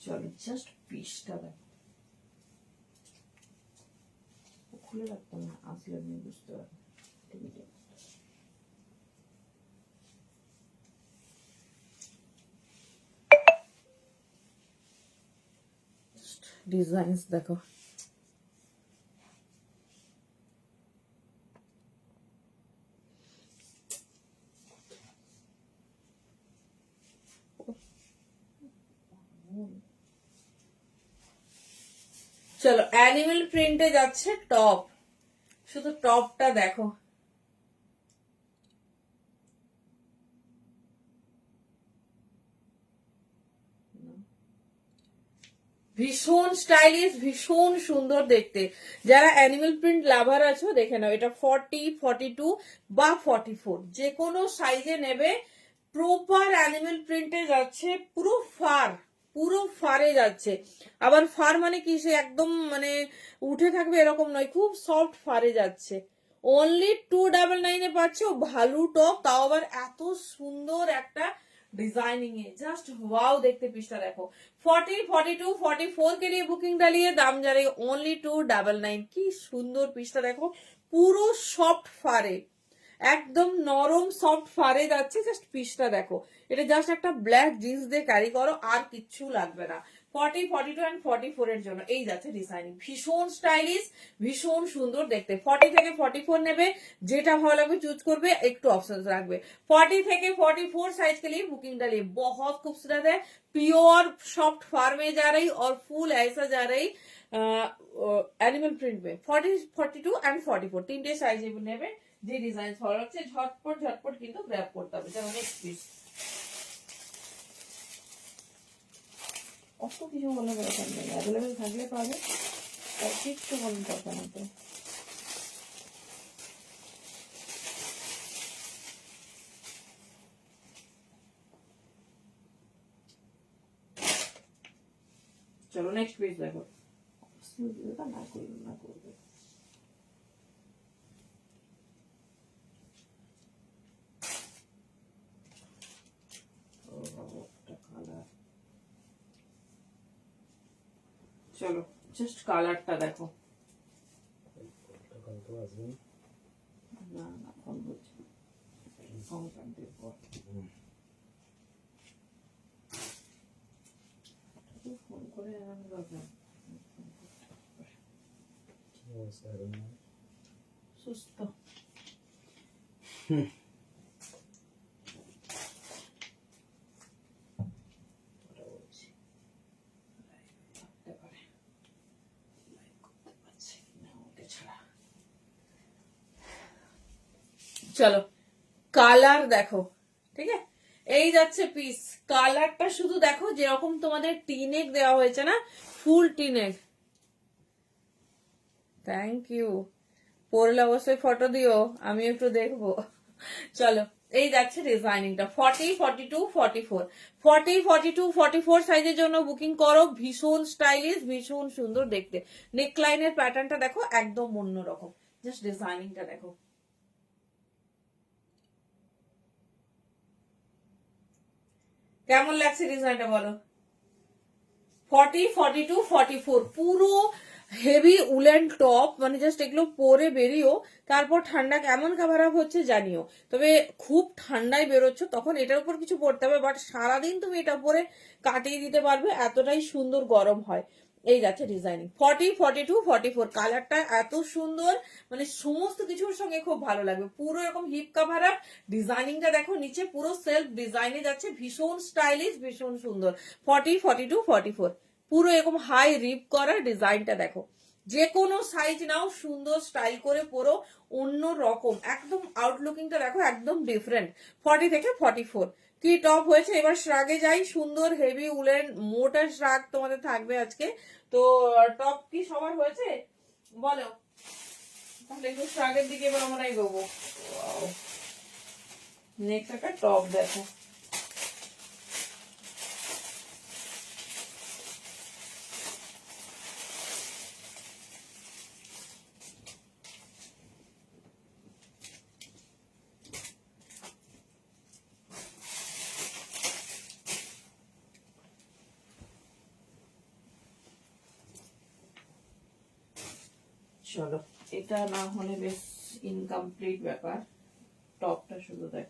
চলো জাস্ট পিসটা দেখো, খুলে রাখতাম না, আসলে আমি বুঝতে পারবো। ঠিক আছে, ডিজাইন দেখো। চলো অ্যানিমেল প্রিন্টে যাচ্ছে টপ, শুধু টপটা দেখো। ভীষণ স্টাইলিশ, ভীষণ সুন্দর দেখতে। যারা অ্যানিমেল প্রিন্ট লাভার আছো দেখে নাও। এটা 40, 42 বা 44 যে কোনো সাইজে নেবে। প্রপার অ্যানিমেল প্রিন্টে যাচ্ছে, পুরো ফার, পুরো ফারে যাচ্ছে। আবার ফার মানে কি, সে একদম মানে উঠে থাকবে এরকম নয়, খুব সফট ফারে যাচ্ছে। অনলি 299 পাচ্ছ ভালু টপ, তাও আবার এত সুন্দর একটা डिजाइनिंग है। जस्ट वाओ, देखते पिछला देखो। 40, 42, 44 के लिए बुकिंग डालिए, दाम जा रही है ओनली 299। কি সুন্দর পিসটা দেখো, পুরো সফট ফারে, একদম নরম সফট ফারে যাচ্ছে। জাস্ট পিসটা দেখো। এটা জাস্ট একটা ব্ল্যাক জিন্স দিয়ে ক্যারি করো, আর কিচ্ছু লাগবে না। 40, 42 এন্ড 44 এর জন্য এই যাচ্ছে ডিজাইনিং, ভীষণ স্টাইলিশ, ভীষণ সুন্দর দেখতে। 40 থেকে 44 নেবে, যেটা ভালো লাগবে চুজ করবে, একটু অপশন রাখবে। 40 থেকে 44 साइज के लिए बुकिंग डालिए। बहुत खूबसूरत है, प्योर सॉफ्ट फार में जा रही और फुल ऐसा जा रही एनिमल प्रिंट में। 40, 42 एंड 44 তিনটে সাইজে নেবে। যে ডিজাইন ভালো লাগছে ঝটপট ঝটপট কিন্তু গ্র্যাব করতে হবে। যেমন নেক্সট পিস, অত কিছু মনে দরকার নেই, অ্যাভেলেবেল থাকলে পাবে, তার কিচ্ছু কোনো দরকার নেই। তো চলো নেক্সট পিস দেখো। না করবে, না করবে। চলো জাস্ট কালারটা দেখো। না না, ফোন করছি, সংক্রান্তির পর ফোন করে জানানো দরকার। সুস্থ চলো কালার দেখো, ঠিক আছে। এই যাচ্ছে পিস, কালারটা শুধু দেখো, যেরকম তোমাদের টিনেক দেওয়া হয়েছে না, ফুল টিনেক। থ্যাংক ইউ, পরলে অবশ্যই ফটো দিও, আমি একটু দেখবো। চলো এই যাচ্ছে ডিজাইনিংটা। 40, 42, 44, 40, 42, 44 সাইজের জন্য বুকিং করো। ভীষণ স্টাইলিশ, ভীষণ সুন্দর দেখতে। নেকলাইনের প্যাটার্নটা দেখো, একদম অন্যরকম। জাস্ট ডিজাইনিংটা দেখো, কেমন লাগছে ডিজাইনটা বলো। 40, 42, 44 পুরো হেভি উলেন টপ, মানে জাস্ট এগুলো পরে বেরিয়েও তারপর ঠান্ডা কেমন কভার আপ হচ্ছে জানিও। তবে খুব ঠান্ডায় বেরোচ্ছ তখন এটার উপর কিছু পড়তে হবে, বাট সারাদিন তুমি এটা পরে কাটিয়ে দিতে পারবে, এতটাই সুন্দর গরম হয়। এই যাচ্ছে ডিজাইনিং 40, 42, 44 কালারটা এত সুন্দর, মানে সমস্ত কিছুর সঙ্গে খুব ভালো লাগবে। পুরো এরকম হিপ কাভার আপ, ডিজাইনিংটা দেখো নিচে পুরো সেলফ ডিজাইনে যাচ্ছে, ভীষণ স্টাইলিশ, ভীষণ সুন্দর। 40, 42, 44 পুরো এরকম হাই রিপ করা ডিজাইনটা দেখো, যে কোনো সাইজ নাও, সুন্দর স্টাইল করে পরো, অন্য রকম একদম আউটলুকিংটা দেখো, একদম ডিফারেন্ট। 40 থেকে 44 কি টপ হয়েছে। এবার শ্রাগে যাই, সুন্দর হেভি উলেন মোটা শ্রাগ তোমাদের থাকবে আজকে। তো টপ কি সবার হয়েছে বলো, তাহলে একটু শ্রাগের দিকে এবার আমরা এগোবো। নেক্সট একটা টপ দেখো, চলো এটা না হলে বেশ ইনকমপ্লিট ব্যাপার, টপটা শুধু দেখ।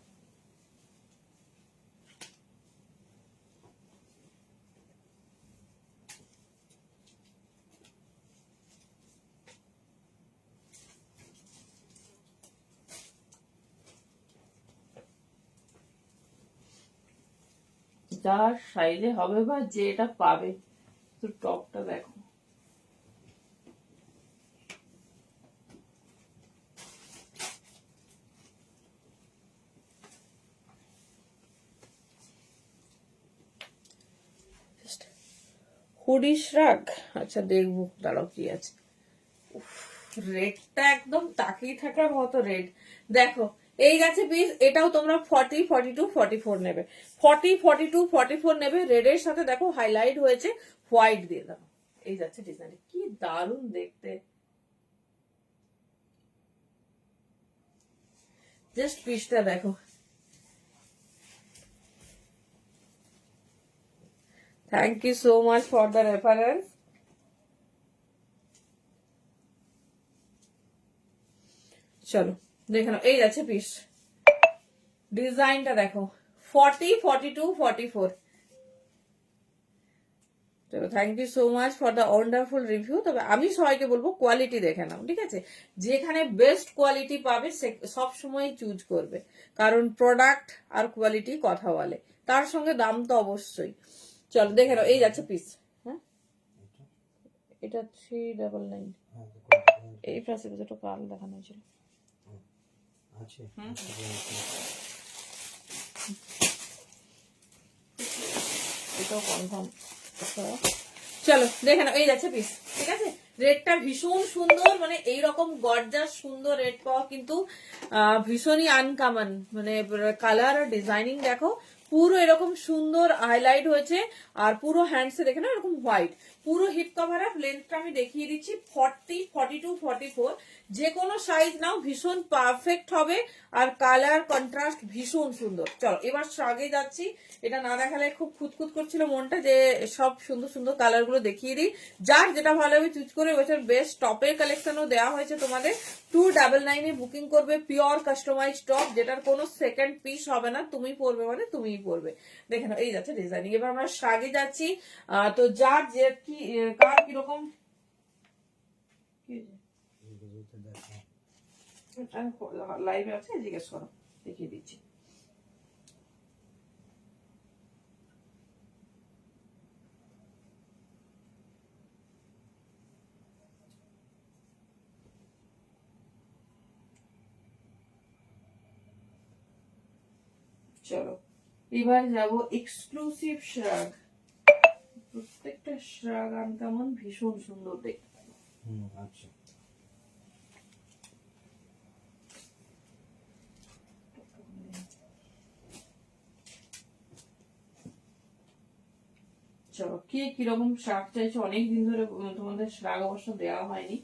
যার সাইজে হবে বা যে এটা পাবে, তো টপটা দেখো, হুডি শ্রাগ। আচ্ছা দেখবো দাঁড়াও কি আছে। রেডটা একদম তাকিয়ে থাকার মতো রেড দেখো। এই গেছে পিস, এটাও তোমরা 40, 42, 44 নেবে, 40, 42, 44 নেবে। রেডের সাথে দেখো হাইলাইট হয়েছে হোয়াইট দিয়ে দাও। এই যাচ্ছে ডিজাইন, কি দারুণ দেখতে, জাস্ট পিসটা দেখো। Thank you so much for the reference. চলো দেখে নাও, এই যাচ্ছে পিস, ডিজাইনটা দেখো। 40, 42, 44। চলো thank you so much for the wonderful review. তবে আমি সবাইকে বলবো কোয়ালিটি দেখে নাও, ঠিক আছে? যেখানে বেস্ট কোয়ালিটি পাবে সে সব সময় চুজ করবে, কারণ প্রোডাক্ট আর কোয়ালিটি কথা বলে, তার সঙ্গে দাম তো অবশ্যই। চলো দেখে নাও, এই যাচ্ছে পিস। হ্যাঁ এটা 399। এই প্রাইসে যেটা কাল দেখানো হয়েছিল এটাও কনফার্ম। চলো দেখে নাও, এই যাচ্ছে পিস, ঠিক আছে? রেডটা ভীষণ সুন্দর, মানে এইরকম গর্জাস সুন্দর রেড পাওয়া কিন্তু ভীষণই আনকমন। মানে কালার আর ডিজাইনিং দেখো, পুরো এরকম সুন্দর হাইলাইট হয়েছে, আর পুরো হ্যান্ডসে দেখে না এরকম হোয়াইট, পুরো হিপ কভার আপ। লেন্থটা আমি দেখিয়ে দিচ্ছি, 40, 42, 44 যে কোনো সাইজ নাও ভীষণ পারফেক্ট হবে, আর কালার কন্ট্রাস্ট ভীষণ সুন্দর। চলো এবার আগে যাচ্ছি, এটা না দেখালে খুব খুঁতখুত করছিল মনটা, যে সব সুন্দর সুন্দর কালার গুলো দেখিয়ে দিই, যার যেটা ভালো হবে চুজ করে। বছর বেস্ট টপের কালেকশনও দেওয়া হয়েছে তোমাদের, 299 বুকিং করবে, পিওর কাস্টমাইজ টপ, যেটার কোনো সেকেন্ড পিস হবে না, তুমি পরবে মানে তুমিই পরবে। দেখে নাও, এই যাচ্ছে ডিজাইনিং। এবার আমরা শাগে যাচ্ছি। তো যার যে কি কার কিরকম লাইভে আছে জিজ্ঞেস করো, দেখিয়ে দিচ্ছি। চলো এবার যাব এক্সক্লুসিভ শ্রাগ। প্রত্যেকটা শ্রাগ আনকমন, ভীষণ সুন্দর দেখতে। আচ্ছা চলো, কে কিরকম শ্রাগ চাইছো? অনেকদিন ধরে তোমাদের শ্রাগ অবশ্য দেওয়া হয়নি।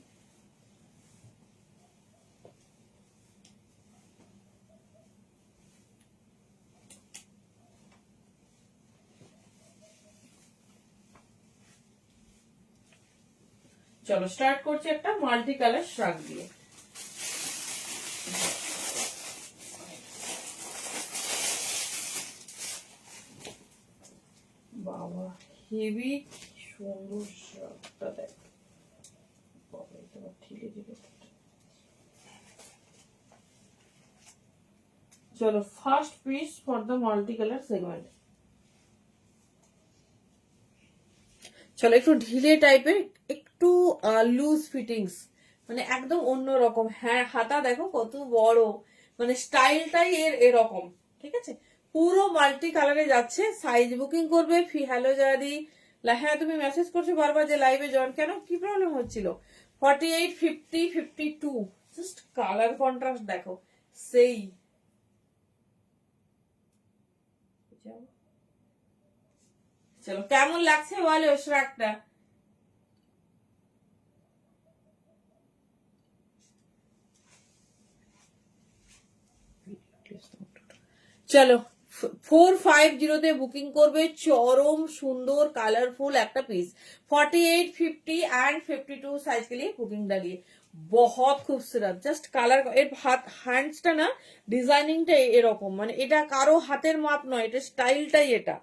চলো স্টার্ট করছি একটা মাল্টি কালার শ্রাগ দিয়ে। বাবা হেভি সুন্দর শ্রাগটা দেখ, বাবা এটা ঠিলে দিবে। চলো first piece for the multi colour segment. চলো একটু ঢিলে টাইপের, একটু লুজ ফিটিংস, মানে একদম অন্যরকম। হ্যাঁ হাতা দেখো কত বড়, মানে স্টাইলটাই এরকম। ঠিক আছে, পুরো মাল্টি কালারে যাচ্ছে। সাইজ বুকিং করবে ফি। হ্যালো জাদি, হ্যাঁ তুমি মেসেজ করছো বারবার যে লাইভে জয়েন, কেন কি প্রবলেম হচ্ছিল? 48, 50, 52, জাস্ট কালার কন্ট্রাস্ট দেখো সেই। চলো কেমন লাগছে বলো শ্রাগটা? চলো 450 বুকিং করবে, চরম সুন্দর কালারফুল একটা পিস। 48, 50 एंड 52 साइज के लिए बुकिंग डालिए। बहुत खूबसूरत, জাস্ট কালার। এর হ্যান্ডসটা না, ডিজাইনিংটা এরকম, মানে এটা কারো হাতের মাপ নয়, এটা স্টাইলটাই এটা।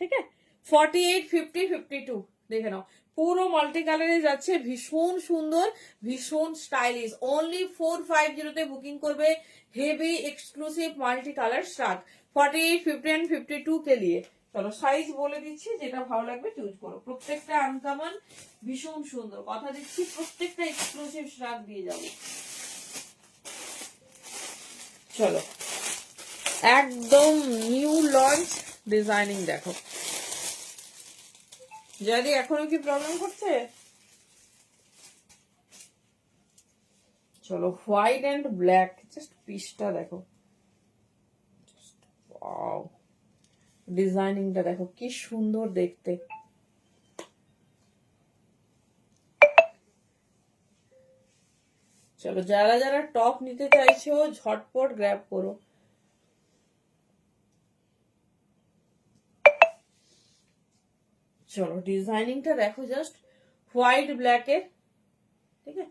ঠিক আছে, 48, 50, 52 দেখে নাও। পুরো মাল্টি কালারে যাচ্ছে, ভীষণ সুন্দর, ভীষণ স্টাইলিশ। অনলি 450 বুকিং করবে। Heavy exclusive multi colour শ্রাগ 48, 50 and 52 के लिए। চলো সাইজ বলে দিচ্ছি, যেটা ভালো লাগবে চুজ করো। প্রত্যেকটা আনকমন, ভীষণ সুন্দর, কথা দিচ্ছি প্রত্যেকটা এক্সক্লুসিভ শ্রাগ দিয়ে যাবো। চলো একদম নিউ লঞ্চ ডিজাইনিং দেখো। যদি এখনো কি প্রবলেম করছে? চলো হোয়াইট এন্ড ব্ল্যাক, জাস্ট পিসটা দেখো, ওয়াও ডিজাইনিংটা দেখো কি সুন্দর দেখতে। চলো যারা যারা টপ নিতে চাইছো ঝটপট গ্র্যাব করো। চলো ডিজাইনিংটা দেখো, জাস্ট হোয়াইট ব্ল্যাকের। ঠিক আছে,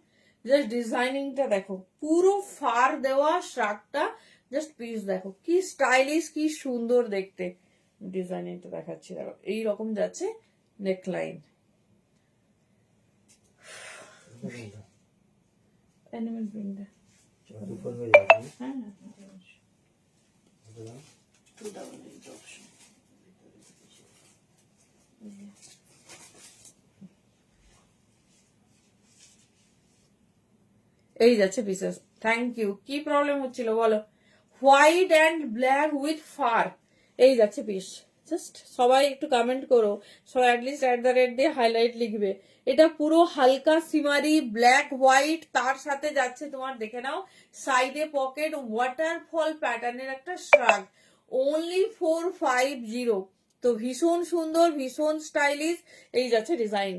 জাস্ট ডিজাইনিংটা দেখো, পুরো ফার দেওয়া শ্রাগটা, জাস্ট পিস দেখো কি স্টাইলিশ, কি সুন্দর দেখতে। ডিজাইনিংটা দেখাচ্ছি দেখো, এইরকম যাচ্ছে নেকলাইন। এনিমেল প্রিন্টটা হ্যাঁ এই যাচ্ছে পিসেস। Thank you. কি প্রবলেম হচ্ছিল বলো? White and black with fur, এই যাচ্ছে পিস। জাস্ট সবাই একটু কমেন্ট করো, সবাই অ্যাটলিস্ট @ দিয়ে হাইলাইট লিখবে। এটা পুরো হালকা সিমারি ব্ল্যাক হোয়াইট, তার সাথে যাচ্ছে তোমার দেখে নাও সাইডে পকেট ওয়াটারফল প্যাটার্নের একটা শ্রাগ। অনলি 450, তো ভীষণ সুন্দর, ভীষণ স্টাইলিশ। এই যাচ্ছে ডিজাইন।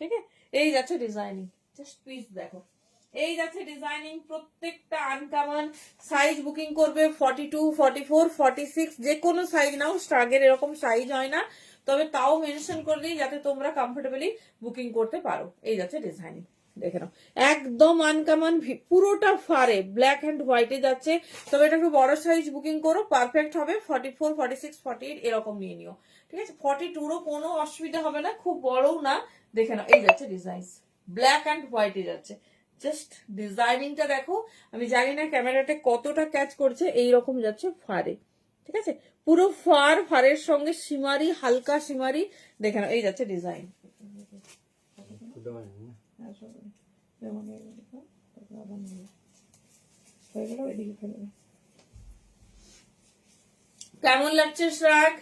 ঠিক আছে, এই যাচ্ছে ডিজাইনিং, জাস্ট পিস দেখো, এই যাচ্ছে ডিজাইনিং। প্রত্যেকটা আনকমন। সাইজ বুকিং করবে 42, 44, 46, যে কোনো সাইজ নাও। স্ট্রাগের এরকম সাইজ হয় না, তবে তাও মেনশন করে দিই যাতে তোমরা কমফোর্টেবলি বুকিং করতে পারো। এই যাচ্ছে ডিজাইনিং, দেখে নাও একদম আনকমন, পুরোটা ফারে ব্ল্যাক এন্ড হোয়াইটে যাচ্ছে। তবে এটা একটু বড় সাইজ বুকিং করো, পারফেক্ট হবে। 44, 46, 48 এরকম নিয়ে নিও। ঠিক আছে, 42রও কোনো অসুবিধা হবে না, খুব বড়ও না। দেখে নাও এই যাচ্ছে ডিজাইন, ব্ল্যাক এন্ড হোয়াইটে যাচ্ছে। জাস্ট ডিজাইনিংটা দেখো, আমি জানি না ক্যামেরাটা কতটা ক্যাচ করছে। এইরকম যাচ্ছে ফারে। ঠিক আছে, পুরো ফারের সঙ্গে সিমারি, হালকা সিমারি, দেখে নাও এই যাচ্ছে ডিজাইন। কেমন লাগছে শ্রাগ?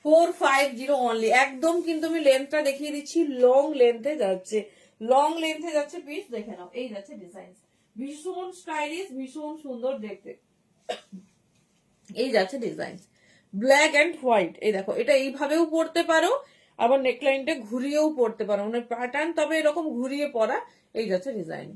450 অনলি, একদম। কিন্তু আমি লেন্থটা দেখিয়ে দিচ্ছি, লং লেন্থে যাচ্ছে, লং লেন্থে যাচ্ছে পিস। দেখে নাও এই যাচ্ছে ডিজাইন, ভীষণ স্টাইলিশ, ভীষণ সুন্দর দেখতে। এই যাচ্ছে ডিজাইন ব্ল্যাক এন্ড হোয়াইট। এই দেখো, এটা এইভাবেও পরতে পারো, আবার নেকলাইনটা ঘুরিয়েও পরতে পারো, মানে প্যাটার্ন তবে এরকম ঘুরিয়ে পরা। এই যাচ্ছে ডিজাইন।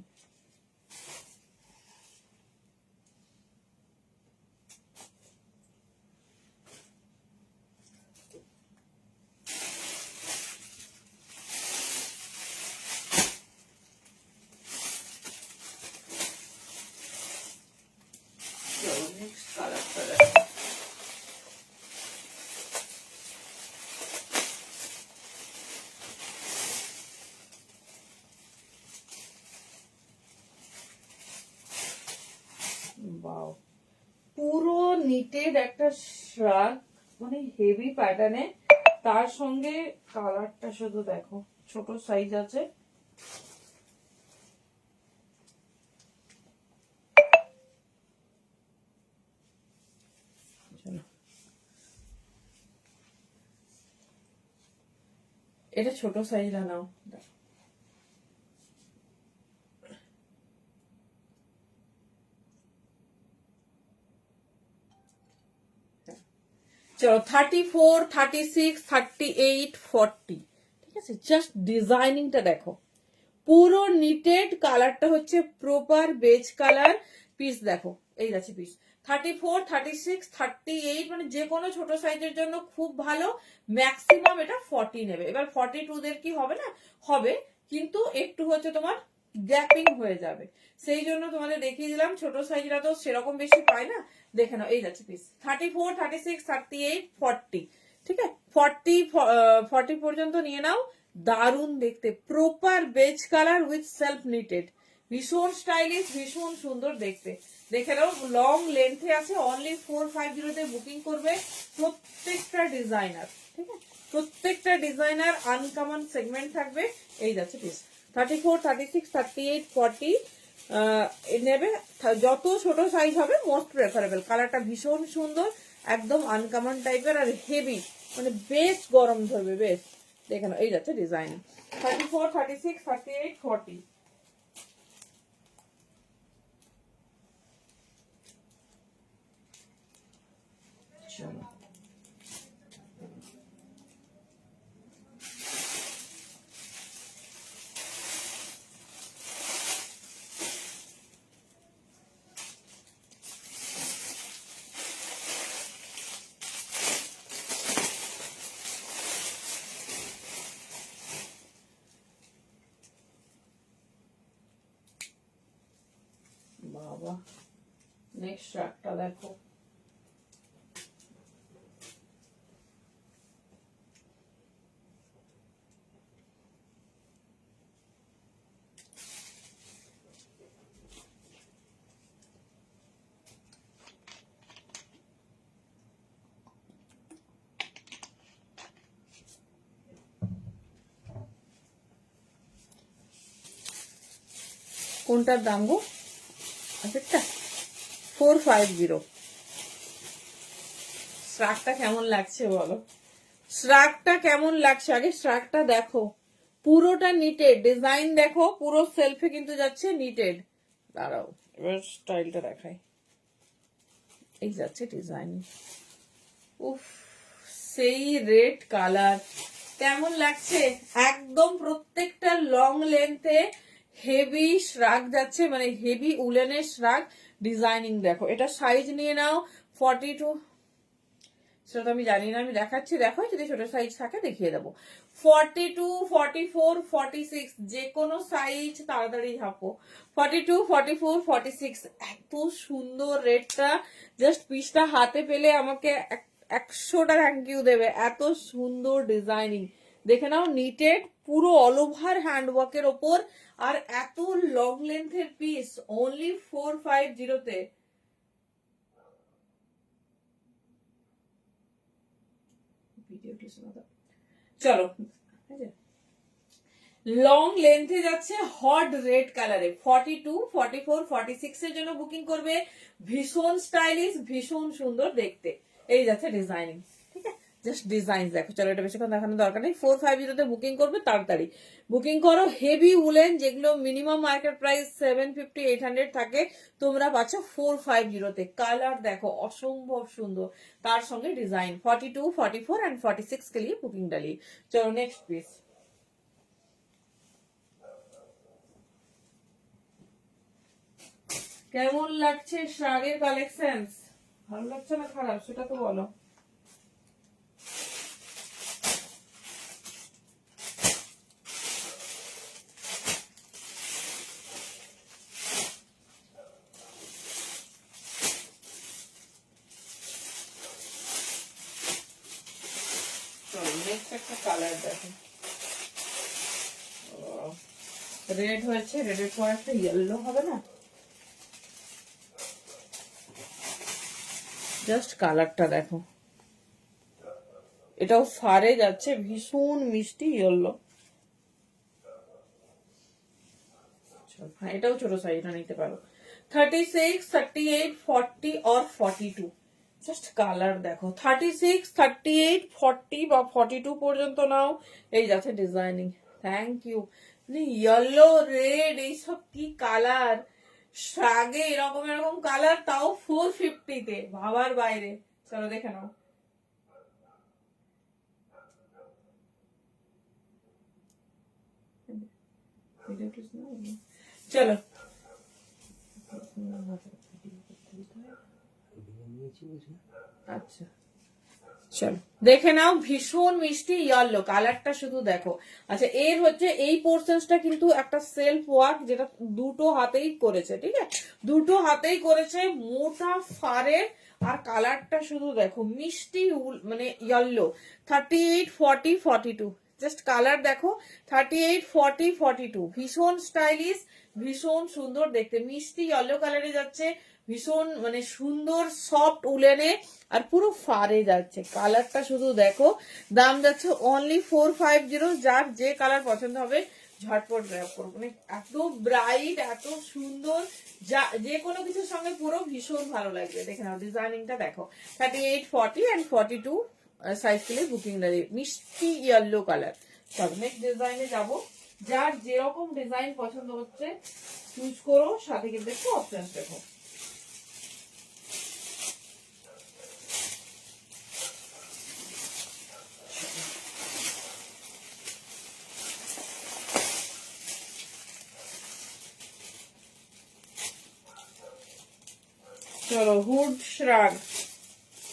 বাও, পুরো নিটেড একটা শ্রাগ, মানে হেভি প্যাটার্নে, তার সঙ্গে কালারটা শুধু দেখো, ছোট সাইজ আছে। এটা ছোট সাইজ নাও। চলো 34, 36, 38, 40, ঠিক আছে। জাস্ট ডিজাইনিংটা দেখো, পুরো নিটেড, কালারটা হচ্ছে প্রপার বেজ কালার। পিস দেখো, এই আছে পিস। 34, 36, 38, মানে যে কোনো ছোট সাইজের জন্য খুব ভালো। ম্যাক্সিমাম এটা 40 নেবে। এবার 42 দের কি হবে না, হবে, কিন্তু একটু হচ্ছে তোমার গ্যাপিং হয়ে যাবে, সেই জন্য তোমাদের দেখিয়ে দিলাম। ছোট সাইজরা তো সেরকম বেশি পায় না। দেখে নাও, এই যাচ্ছে পিস। 34, 36, 38, 40, ঠিক আছে। 40 পর্যন্ত নিয়ে নাও। দারুন দেখতে, proper beige colour with self knitted, ভীষণ স্টাইলিশ, ভীষণ সুন্দর দেখতে। দেখে নাও, লং লেন্থে আছে। অনলি 450 তে বুকিং করবে। প্রত্যেকটা ডিজাইনার, ঠিক আছে, প্রত্যেকটা ডিজাইনার আনকমন সেগমেন্ট থাকবে। এই যাচ্ছে পিস। 34, 36, 38, 40 নেবে। যত ছোট সাইজ হবে মোস্ট প্রেফারেবল। কালারটা ভীষণ সুন্দর, একদম আনকমন টাইপের আর হেভি, মানে বেশ গরম ধরবে, বেশ। দেখে নাও, এই যাচ্ছে ডিজাইন। 34, 36, 38, 40। চলো, বাবা, নেক্সট একটা দেখো। কোনটার দাম গো? আচ্ছা, 450। শ্রাগটা কেমন লাগছে বলো, শ্রাগটা কেমন লাগছে? আগে শ্রাগটা দেখো, পুরোটা নিটেড, ডিজাইন দেখো, পুরো সেলফে কিন্তু যাচ্ছে নিটেড। দাঁড়াও, এবার স্টাইলটা দেখাই। এই যাচ্ছে ডিজাইন। উফ, সেই রেড কালার, কেমন লাগছে? একদম প্রত্যেকটা লং লেন্থে হেভি শ্রাগ যাচ্ছে, মানে হেভি উলেনের শ্রাগ। ডিজাইনিং দেখো, এটা সাইজ নিয়ে নাও। 42, সেটা তো আমি জানি না, আমি দেখাচ্ছি, দেখো যদি ছোট সাইজ থাকে দেখিয়ে দেবো। 42, 44, 46, যে কোনো সাইজ তাড়াতাড়ি ঝাপো। 42, 44, 46, এত সুন্দর রেটটা। জাস্ট পিসটা হাতে পেলে আমাকে 100টা থ্যাংক ইউ দেবে, এত সুন্দর ডিজাইনিং। দেখে নাও, নিটেড, পুরো অল ওভার হ্যান্ডওয়ার্কের ওপর, আর এত লং লেন্থের পিস, অনলি 450 তে। চলো, লং লেন্থে যাচ্ছে, হট রেড কালারে। 42, 44, 46 এর জন্য বুকিং করবে। ভীষণ স্টাইলিশ, ভীষণ সুন্দর দেখতে। এই যাচ্ছে ডিজাইনিং, ঠিক আছে। জাস্ট ডিজাইন দেখো। চলো, এটা বেশিক্ষণ দেখানোর দরকার নেই। 450 তে বুকিং করবে, তাড়াতাড়ি বুকিং করো। হেভি উলেন, যেগুলো মিনিমাম মার্কেট প্রাইস 750, 800 থাকে, তোমরা পাচ্ছ 450 তে। কালার দেখো, অসম্ভব সুন্দর, তার সঙ্গে ডিজাইন। 42, 44 एंड 46 के लिए बुकिंग डालिए। चलो नेक्स्ट पीस। কেমন লাগছে শাড়ির কালেকশন? ভালো লাগছে না খারাপ সেটা তো বলো। নেক্সট একটা কালার দেখো, রেড হয়েছে, রেডের পর একটা ইয়েলো হবে না? জাস্ট কালারটা দেখো, এটাও ফারে যাচ্ছে, ভীষণ মিষ্টি ইয়েলো। হ্যাঁ এটাও ছোট সাইজটা নিতে পারো। 36, 38, 40 or 42, জাস্ট কালার দেখো। 36, 38, 40 বা 42 পর্যন্ত নাও। এই যাচ্ছে designing. Thank you. Yellow red এইসব কি কালার, আগে এরকম এরকম কালার, তাও 450-তে, ভাবার বাইরে। চলো দেখে নাও। চলো আচ্ছা চলো দেখে নাও, ভীষণ মিষ্টি ইয়েলো কালারটা, শুধু দেখো। আচ্ছা এর হচ্ছে এই পোর্শনসটা কিন্তু একটা সেলফ ওয়ার্ক, যেটা দুটো হাতেই করেছে, ঠিক আছে, দুটো হাতেই করেছে, মোটা ফারের। আর কালারটা শুধু দেখো, মিষ্টি মানে ইয়েলো। 38, 40, 42, জাস্ট কালার দেখো। 38, 40, 42, ভীষণ স্টাইলিশ, ভীষণ সুন্দর দেখতে, মিষ্টি ইয়েলো কালারে যাচ্ছে, ভীষণ মানে সুন্দর সফট উলেনে, আর পুরো ফারে যাচ্ছে। কালারটা শুধু দেখো। দাম যাচ্ছে অনলি 450। যার যে কালার পছন্দ হবে ঝটপট গ্র্যাব করবো। মানে এত ব্রাইট, এত সুন্দর, যা যে কোনো কিছুর সঙ্গে পুরো ভীষণ ভালো লাগবে। দেখে নাও ডিজাইনিংটা দেখো। 38, 40 and 42 সাইজ পেলে বুকিং দাঁড়িয়ে, মিষ্টি ইয়েলো কালার। চলো নেক্সট ডিজাইনে যাবো। যার যেরকম ডিজাইন পছন্দ হচ্ছে চুজ করো, সাথে কিন্তু একটু অপশন দেখো। চলো হুড শ্রাগ,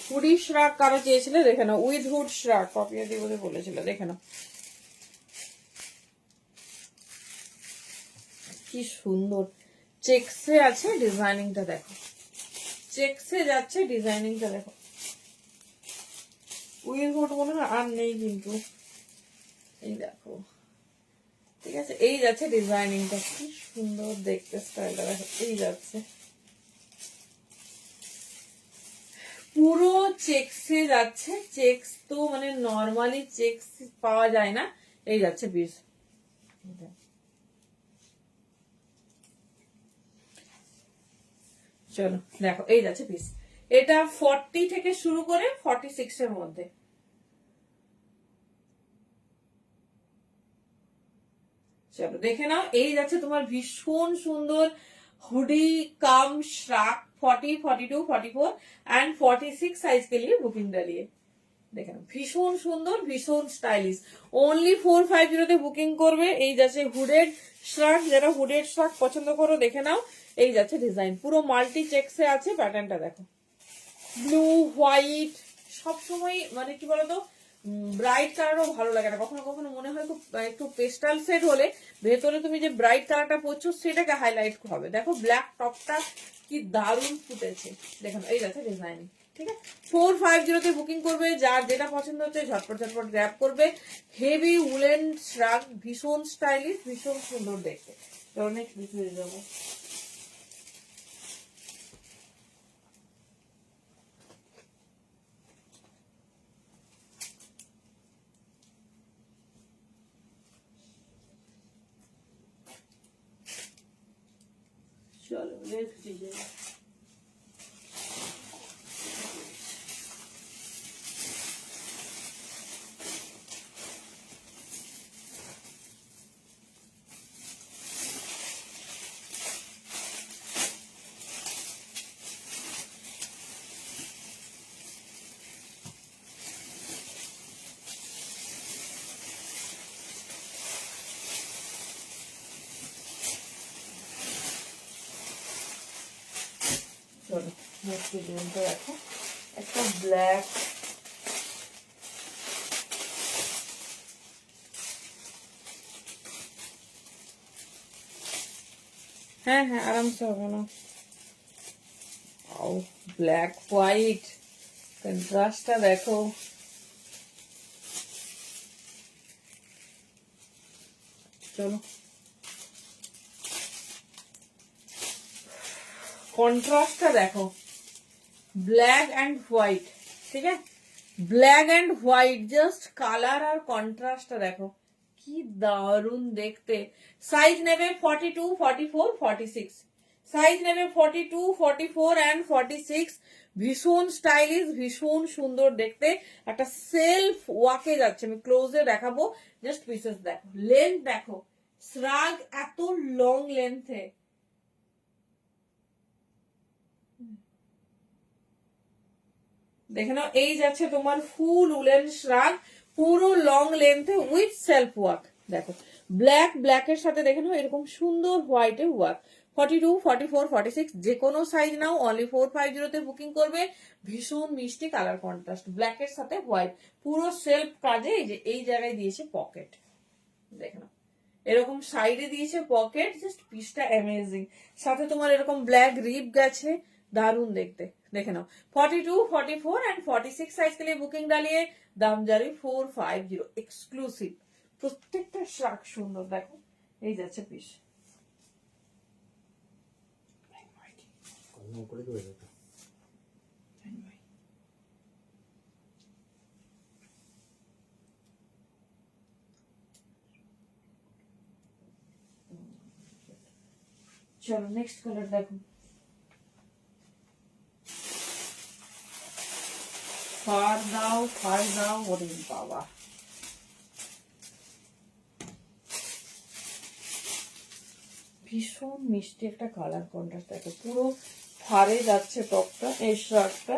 হুডি শ্রাগ কারো চেয়েছিলে, দেখে নাও। উইথ হুড শ্রাগ কপিয়া দিয়ে বলে বলেছিল, দেখে নাও কি সুন্দর চেকসে আছে। ডিজাইনিংটা দেখো, চেকসে যাচ্ছে, ডিজাইনিংটা দেখো। উইথ হুড মনে হয় আর নেই কিন্তু, এই দেখো, ঠিক আছে। এই যাচ্ছে ডিজাইনিংটা, কি সুন্দর দেখতে স্টাইলটা দেখো, এই যাচ্ছে পুরো চেকসে যাচ্ছে। চেকস তো মানে নর্মালি চেকস পাওয়া যায় না, এই যাচ্ছে পিস। চলো দেখো, এই যাচ্ছে পিস। এটা 40 থেকে শুরু করে 46 এর মধ্যে। চলো দেখে নাও, এই যাচ্ছে তোমার ভীষণ সুন্দর হুডি কাম শ্রাক। 40, 42, 44 and 46 साइज के लिए बुकिंग डालिए। দেখেন ভীষণ সুন্দর, ভীষণ স্টাইলিশ। অনলি 450 তে বুকিং করবে। এই যাচ্ছে হুডেড শার্ট, যারা হুডেড শার্ট পছন্দ করো দেখে নাও। এই যাচ্ছে ডিজাইন, পুরো মাল্টি চেকসে আছে। প্যাটার্নটা দেখো, ব্লু হোয়াইট, সবসময় মানে কি বলতো ব্রাইট কালারও ভালো লাগে না, কখনো কখনো মনে হয় খুব একটু পেস্টাল সেট হলে ভেতরে তুমি যে ব্রাইট কালারটা পরছো সেটাকে হাইলাইট হবে। দেখো ব্ল্যাক টপটা কি দারুণ ফুটেছে, দেখুন এই যাচ্ছে ডিজাইনিং। ঠিক আছে, 450 তে বুকিং করবে। যার যেটা পছন্দ হচ্ছে ঝটপট ঝটপট গ্র্যাব করবে। হেভি উলেন শ্রাগ, ভীষণ স্টাইলিশ, ভীষণ সুন্দর দেখতে। নেক্সট বিষয়ে যাবো। চলো নেক্সট ডিজাইন। চলো নেক্সট ডিজাইনটা দেখো, একটা ব্ল্যাক, হ্যাঁ হ্যাঁ আরামসে হবে না। ব্ল্যাক হোয়াইট কন্ট্রাস্টটা দেখো, চলো কন্ট্রাস্টটা দেখো, ব্ল্যাক অ্যান্ড হোয়াইট, ঠিক আছে, black and white, just colour আর কন্ট্রাস্টটা দেখো কি দারুণ দেখতে। সাইজ নেবে 42, 44, 46, সাইজ নেবে 42, 44 অ্যান্ড 46। ভীষণ স্টাইলিশ, ভীষণ সুন্দর দেখতে, একটা সেলফ ওয়াকে যাচ্ছে। আমি ক্লোজে দেখাবো, জাস্ট পিসেস দেখো, লেন্থ দেখো, শ্রাগ এত লং লেন্থে, দেখে নাও। এই যাচ্ছে তোমার ফুল উলেন শ্রাগ, পুরো লং লেন্থে উইথ সেলফ ওয়ার্ক। দেখো ব্ল্যাকের সাথে দেখে নাও এরকম সুন্দর হোয়াইটে ওয়ার্ক। 42, 44, 46 যে কোনো সাইজ নাও, অনলি 450 বুকিং করবে। ভীষণ মিষ্টি কালার কন্ট্রাস্ট, ব্ল্যাকের সাথে হোয়াইট, পুরো সেলফ কাজে। এই যে এই জায়গায় দিয়েছে পকেট, দেখে নাও এরকম সাইডে দিয়েছে পকেট, জাস্ট পিসটা অ্যামেজিং। সাথে তোমার এরকম ব্ল্যাক রিপ গেছে, दारुण देखते। देखे नाओ 42, 44 एंड 46 साइज के लिए बुकिंग डालिए। दाम जारी 450 एक्सक्लूसिव। প্রত্যেকটা শাক সুন্দর, দেখো এই যাচ্ছে পিস। चलो नेक्स्ट कलर देखो, फार दाओ ওরে বাবা, ভীষণ মিষ্টি একটা কালার কন্ট্রাস্ট। দেখো পুরো ফারে যাচ্ছে টপটা, এই শার্টটা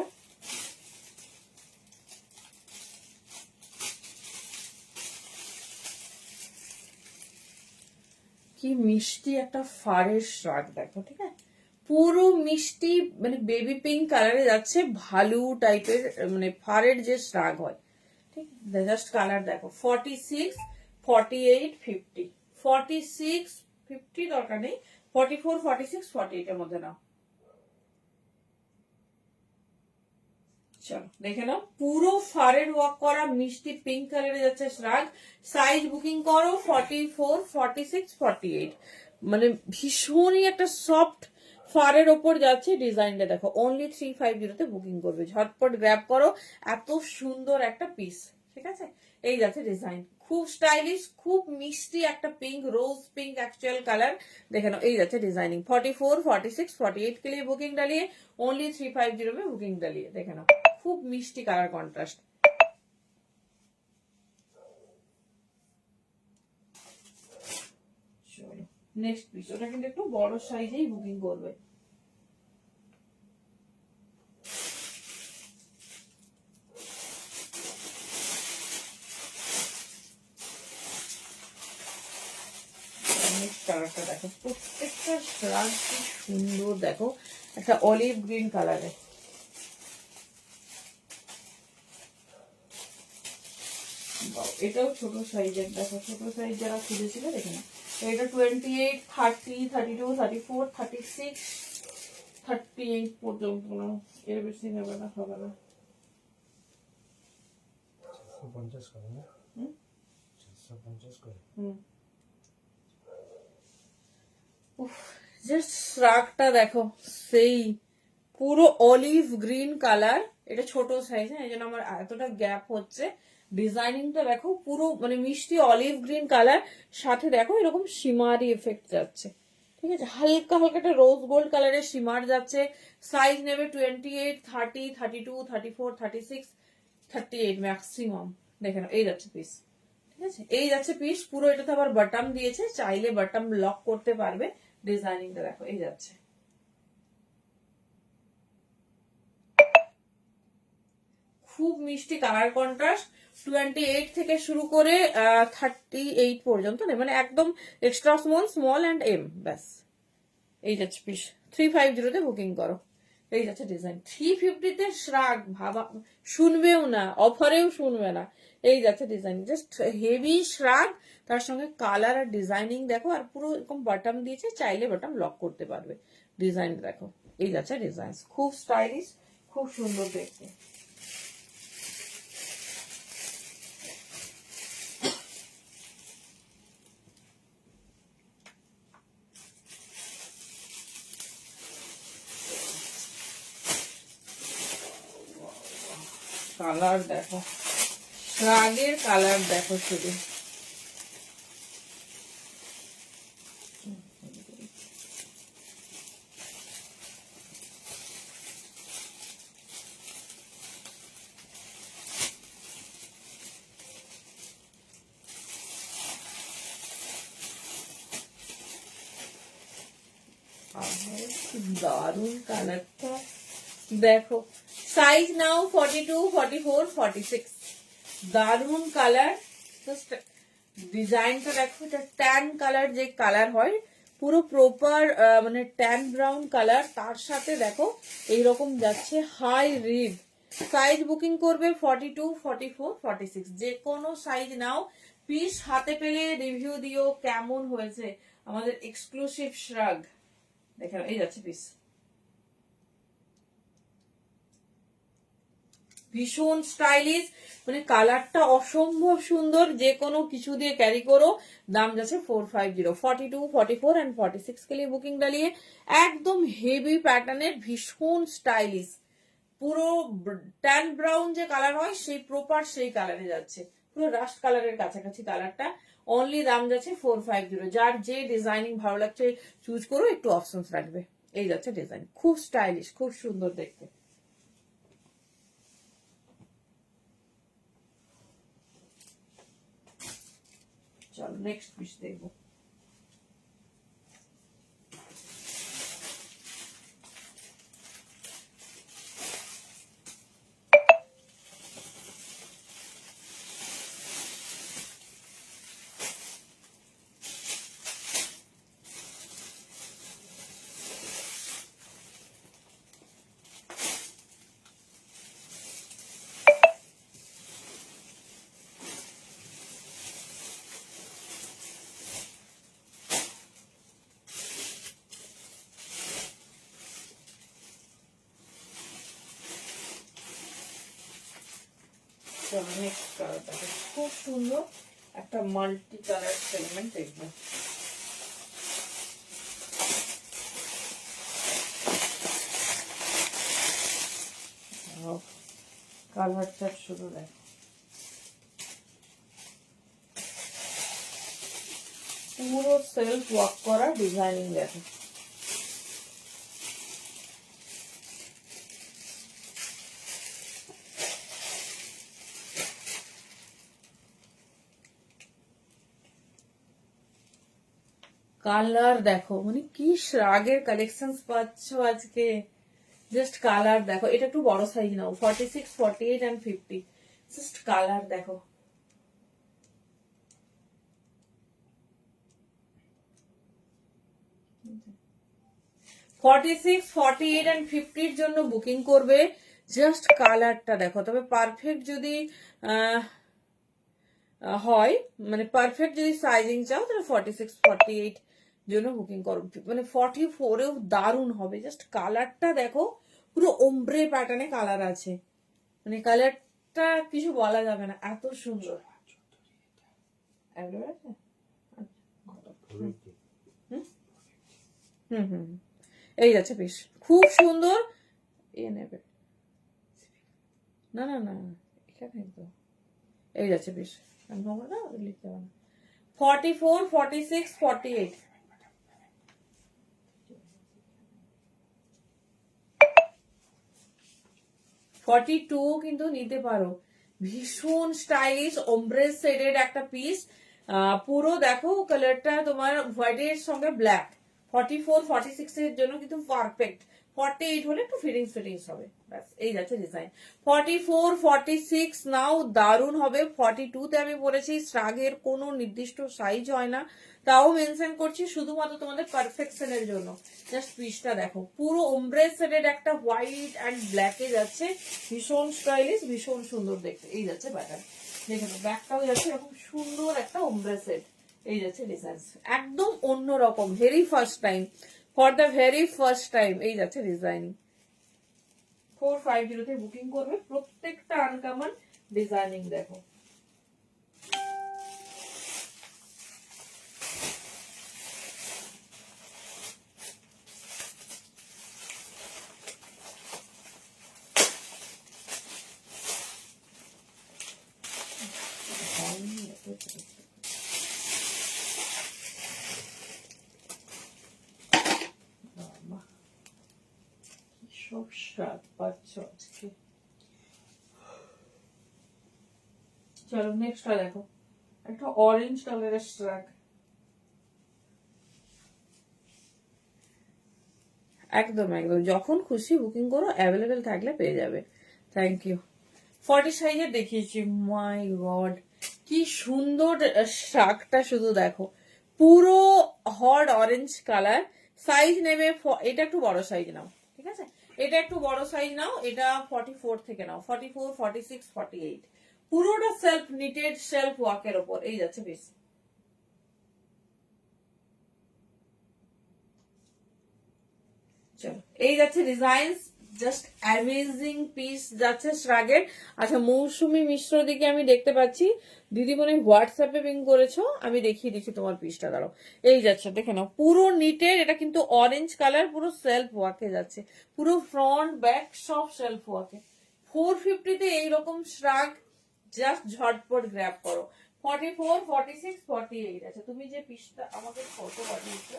কি মিষ্টি একটা ফারের শার্ট। দেখো ঠিক আছে, পুরো মিষ্টি মানে বেবি পিঙ্ক কালারে যাচ্ছে, ভালু টাইপের মানে ফারের যে শার্ট হয়, ঠিক আছে। জাস্ট কালার দেখো 46, 48, 50, 46, 50 দরকার নেই, 44, 46, 48 এর মধ্যে নাও। চলো দেখে নাও, পুরো ফারের ওয়ার্ক করা মিষ্টি পিঙ্ক কালারে যাচ্ছে শ্রাগ। সাইজ বুকিং করো 44, 46, 48। মানে ভীষণই একটা সফট ফারের ওপর যাচ্ছে। ডিজাইনটা দেখো, অনলি 350 বুকিং করবে, ঝটপট গ্র্যাব করো, এত সুন্দর একটা পিস। ঠিক আছে, এই যাচ্ছে ডিজাইন, খুব স্টাইলিশ, খুব মিষ্টি একটা pink, rose pink actual colour. देखे ना, এই যাচ্ছে ডিজাইনিং। 44, 46, 48 के लिए बुकिंग डालिए, ओनली 350 में बुकिंग डालिए। देखे ना, খুব মিষ্টি কালার কন্ট্রাস্ট। চলো নেক্সট পিস, ওটা কিন্তু একটু বড় সাইজেই বুকিং করবে। কালারটা দেখো, প্রত্যেকটা শ্রাগ কি সুন্দর, দেখো একটা অলিভ গ্রিন কালারে। এটাও ছোট সাইজের, দেখো ছোট সাইজ যারা খুঁজেছিল দেখে না, এটা 28, 30, 32, 34, 36, 38 পর্যন্ত, এর বেশি নেবে না, হবে না। 450 করে না, 450 করে। জাস্ট শ্রাগটা দেখো, সেই পুরো অলিভ গ্রিন কালার। এটা ছোট সাইজ, এই জন্য আমার এতটা গ্যাপ হচ্ছে। ডিজাইনিংটা দেখো, পুরো মানে মিষ্টি অলিভ গ্রিন কালার, সাথে দেখো এরকম শিমারি এফেক্ট যাচ্ছে। ঠিক আছে, হালকা হালকা একটা রোজ গোল্ড কালারের শিমার যাচ্ছে। সাইজ নেবে 28, 30, 32, 34, 36, 38 ম্যাক্সিমাম। দেখে নাও, এই যাচ্ছে পিস। ঠিক আছে, এই যাচ্ছে পিস পুরো। এটাতে আবার বাটন দিয়েছে, চাইলে বাটন লক করতে পারবে। ডিজাইনিংটা দেখো, এই যাচ্ছে, খুব মিষ্টি কালার কন্ট্রাস্ট। 28 থেকে শুরু করে 38 পর্যন্ত, মানে একদম extra small, small and M, ব্যাস। এই যাচ্ছে পিস, 350 বুকিং করো। এই যাচ্ছে ডিজাইন, 350 শ্রাগ, ভাবা শুনবেও না, অফারেও শুনবে না। এই যাচ্ছে ডিজাইন, জাস্ট হেভি শ্রাগ, তার সঙ্গে কালার আর ডিজাইনিং দেখো, আর পুরো এরকম বাটন দিয়েছে, চাইলে বাটন লক করতে পারবে। ডিজাইন দেখো, এই যাচ্ছে ডিজাইন, খুব স্টাইলিশ, খুব সুন্দর দেখতে। কালার দেখো, শ্রাগের কালার দেখো শুধু। দারুন কালারটা দেখো। সাইজ নাও 42, 44, 46। দারুন কালার। জাস্ট ডিজাইনটা দেখো, এটা ট্যান কালার যে কালার হয়, পুরো প্রপার মানে ট্যান ব্রাউন কালার, তার সাথে দেখো এইরকম যাচ্ছে হাই রিব। সাইজ বুকিং করবে 42, 44, 46, যে কোনো সাইজ নাও। পিস হাতে পেলে রিভিউ দিও কেমন হয়েছে। আমাদের এক্সক্লুসিভ শ্রাগ দেখেন, এই যাচ্ছে পিস। ভীষণ স্টাইলিশ, মানে কালারটা অসম্ভব সুন্দর, যে কোনো কিছু দিয়ে ক্যারি করো। দাম যাচ্ছে 450, 42, 44 एंड 46 के लिए बुकिंग डालिए। একদম হেভি প্যাটার্নের, ভীষণ স্টাইলিশ, পুরো ট্যান ব্রাউন যে কালার হয় সেই প্রপার সেই কালারে যাচ্ছে, পুরো রাস্ট কালারের কাছাকাছি কালারটা। অনলি দাম যাচ্ছে 450। যার যে ডিজাইনিং ভালো লাগছে চুজ করো, একটু অপশনস রাখবে। এই যাচ্ছে ডিজাইন, খুব স্টাইলিশ, খুব সুন্দর দেখতে। চলো নেক্সট পিস দেখবো। নেক্সট কালারটা খুব সুন্দর, একটা মাল্টি কালার সেগমেন্ট দেখবো। কালারটা শুধু দেখো, পুরো সেলফ ওয়ার্ক করা ডিজাইনিং দেখো। কালার দেখো, মানে কি শ্রাগের কালেকশন পাচ্ছ আজকে। জাস্ট কালার দেখো, এটা একটু বড় size now, 46, 48 and 50। Just colour দেখো, $46, 48 एंड 50 জন্য বুকিং করবে। জাস্ট কালারটা দেখো। তবে পারফেক্ট যদি হয়, মানে পারফেক্ট যদি সাইজিং চাও, তাহলে 46, 48 জন্য বুকিং করো। মানে 44এও দারুণ হবে। জাস্ট কালারটা দেখো, পুরো ওমব্রে প্যাটার্নে কালার আছে, মানে কালারটা কিছু বলা যাবে না, এত সুন্দর। এই যাচ্ছে পিস, খুব সুন্দর। এ নেবে না না না, এখানে তো এই যাচ্ছে পিস, লিখতে হবে না। 44, 46, 48। 42 কিন্তু নিতে পারো। ভীষণ স্টাইলিশ ওমব্রে শেডের একটা পিস, পুরো দেখো কালারটা তোমার হোয়াইটের সঙ্গে ব্ল্যাক। 44, 46 এর জন্য কিন্তু পারফেক্ট। 48 হলে একটু ফিটিংস হবে, ব্যাস এই যাচ্ছে ডিজাইন। 44, 46 নাও, দারুণ হবে। 42 তে আমি পরেছি, শ্রাগের কোনো নির্দিষ্ট সাইজ হয় না, তাও মেনশন করছি শুধুমাত্র তোমাদের পারফেকশনের জন্য। জাস্ট পিসটা দেখো, পুরো ওমব্রে সেটের একটা হোয়াইট অ্যান্ড ব্ল্যাকে যাচ্ছে, ভীষণ স্টাইলিশ, ভীষণ সুন্দর দেখতে। এই যাচ্ছে প্যাটার্ন, দেখে তো ব্যাকটাও যাচ্ছে এরকম সুন্দর একটা ওমব্রে সেট। এই যাচ্ছে ডিজাইন, একদম অন্যরকম, very first time, for the very first time. এই যাচ্ছে ডিজাইনিং। 450 তে বুকিং করবে। প্রত্যেকটা আনকমন ডিজাইনিং দেখো। শ্রাগ পাচ্ছ আজকে। চলো নেক্সটটা দেখো, একটা অরেঞ্জ কালারের শ্রাগ, একদম একদম যখন খুশি বুকিং করো, অ্যাভেলেবেল থাকলে পেয়ে যাবে। Thank you. 40 সাইজের দেখিয়েছি। মাই গড কি সুন্দর শাকটা, শুধু দেখো পুরো হট অরেঞ্জ কালার। সাইজ নেবে, এটা একটু বড় সাইজ নাও, ঠিক আছে, এটা একটু বড় সাইজ নাও, এটা 44 থেকে নাও, 44, 46, 48, পুরোটা সেলফ নিটেড সেলফ ওয়ার্কের ওপর। এই যাচ্ছে পিস, চলো এই যাচ্ছে ডিজাইন, জাস্ট অ্যামেজিং পিস যাচ্ছে শ্রাগের। আচ্ছা মৌসুমী মিশ্র দিকে আমি দেখতে পাচ্ছি দিদিমণি হোয়াটসঅ্যাপে পিং করেছো, আমি দেখিয়ে দিচ্ছি তোমার পিসটা, দাঁড়াও। এই যাচ্ছে দেখে নাও, পুরো নিটের, এটা কিন্তু অরেঞ্জ কালার, পুরো সেলফ ওয়ার্কে যাচ্ছে, পুরো ফ্রন্ট ব্যাক সব সেলফ ওয়ার্কে। 450-তে এইরকম শ্রাগ জাস্ট ঝটপট গ্র্যাব করো। 44, 46, 48 আছে। তুমি যে পিসটা আমাকে ফটো পাঠিয়েছো,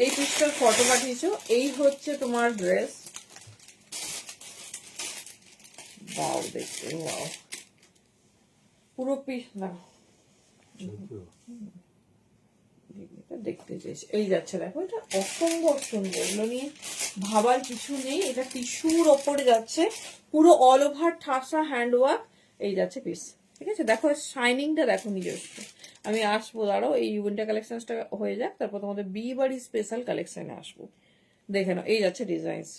এই পিসটার ফটো পাঠিয়েছো, এই হচ্ছে তোমার ড্রেস। ওয়াও দেখতে, ওয়াও পুরো পিস না দেখতে চাইছি। এই যাচ্ছে দেখো, এটা অসম্ভব সুন্দর, এগুলো নিয়ে ভাবার কিছু নেই। এটা টিস্যুর ওপরে যাচ্ছে, পুরো অল ওভার ঠাসা হ্যান্ডওয়ার্ক। এই যাচ্ছে পিস, ঠিক আছে। দেখো শাইনিংটা দেখো নিজস্ব। আমি আসবো, দাঁড়াও এই উইন্টার কালেকশনটা হয়ে যাক, তারপর তোমাদের বিয়ে বাড়ি স্পেশাল কালেকশনে আসবো। দেখে নাও, এই যাচ্ছে ডিজাইনস,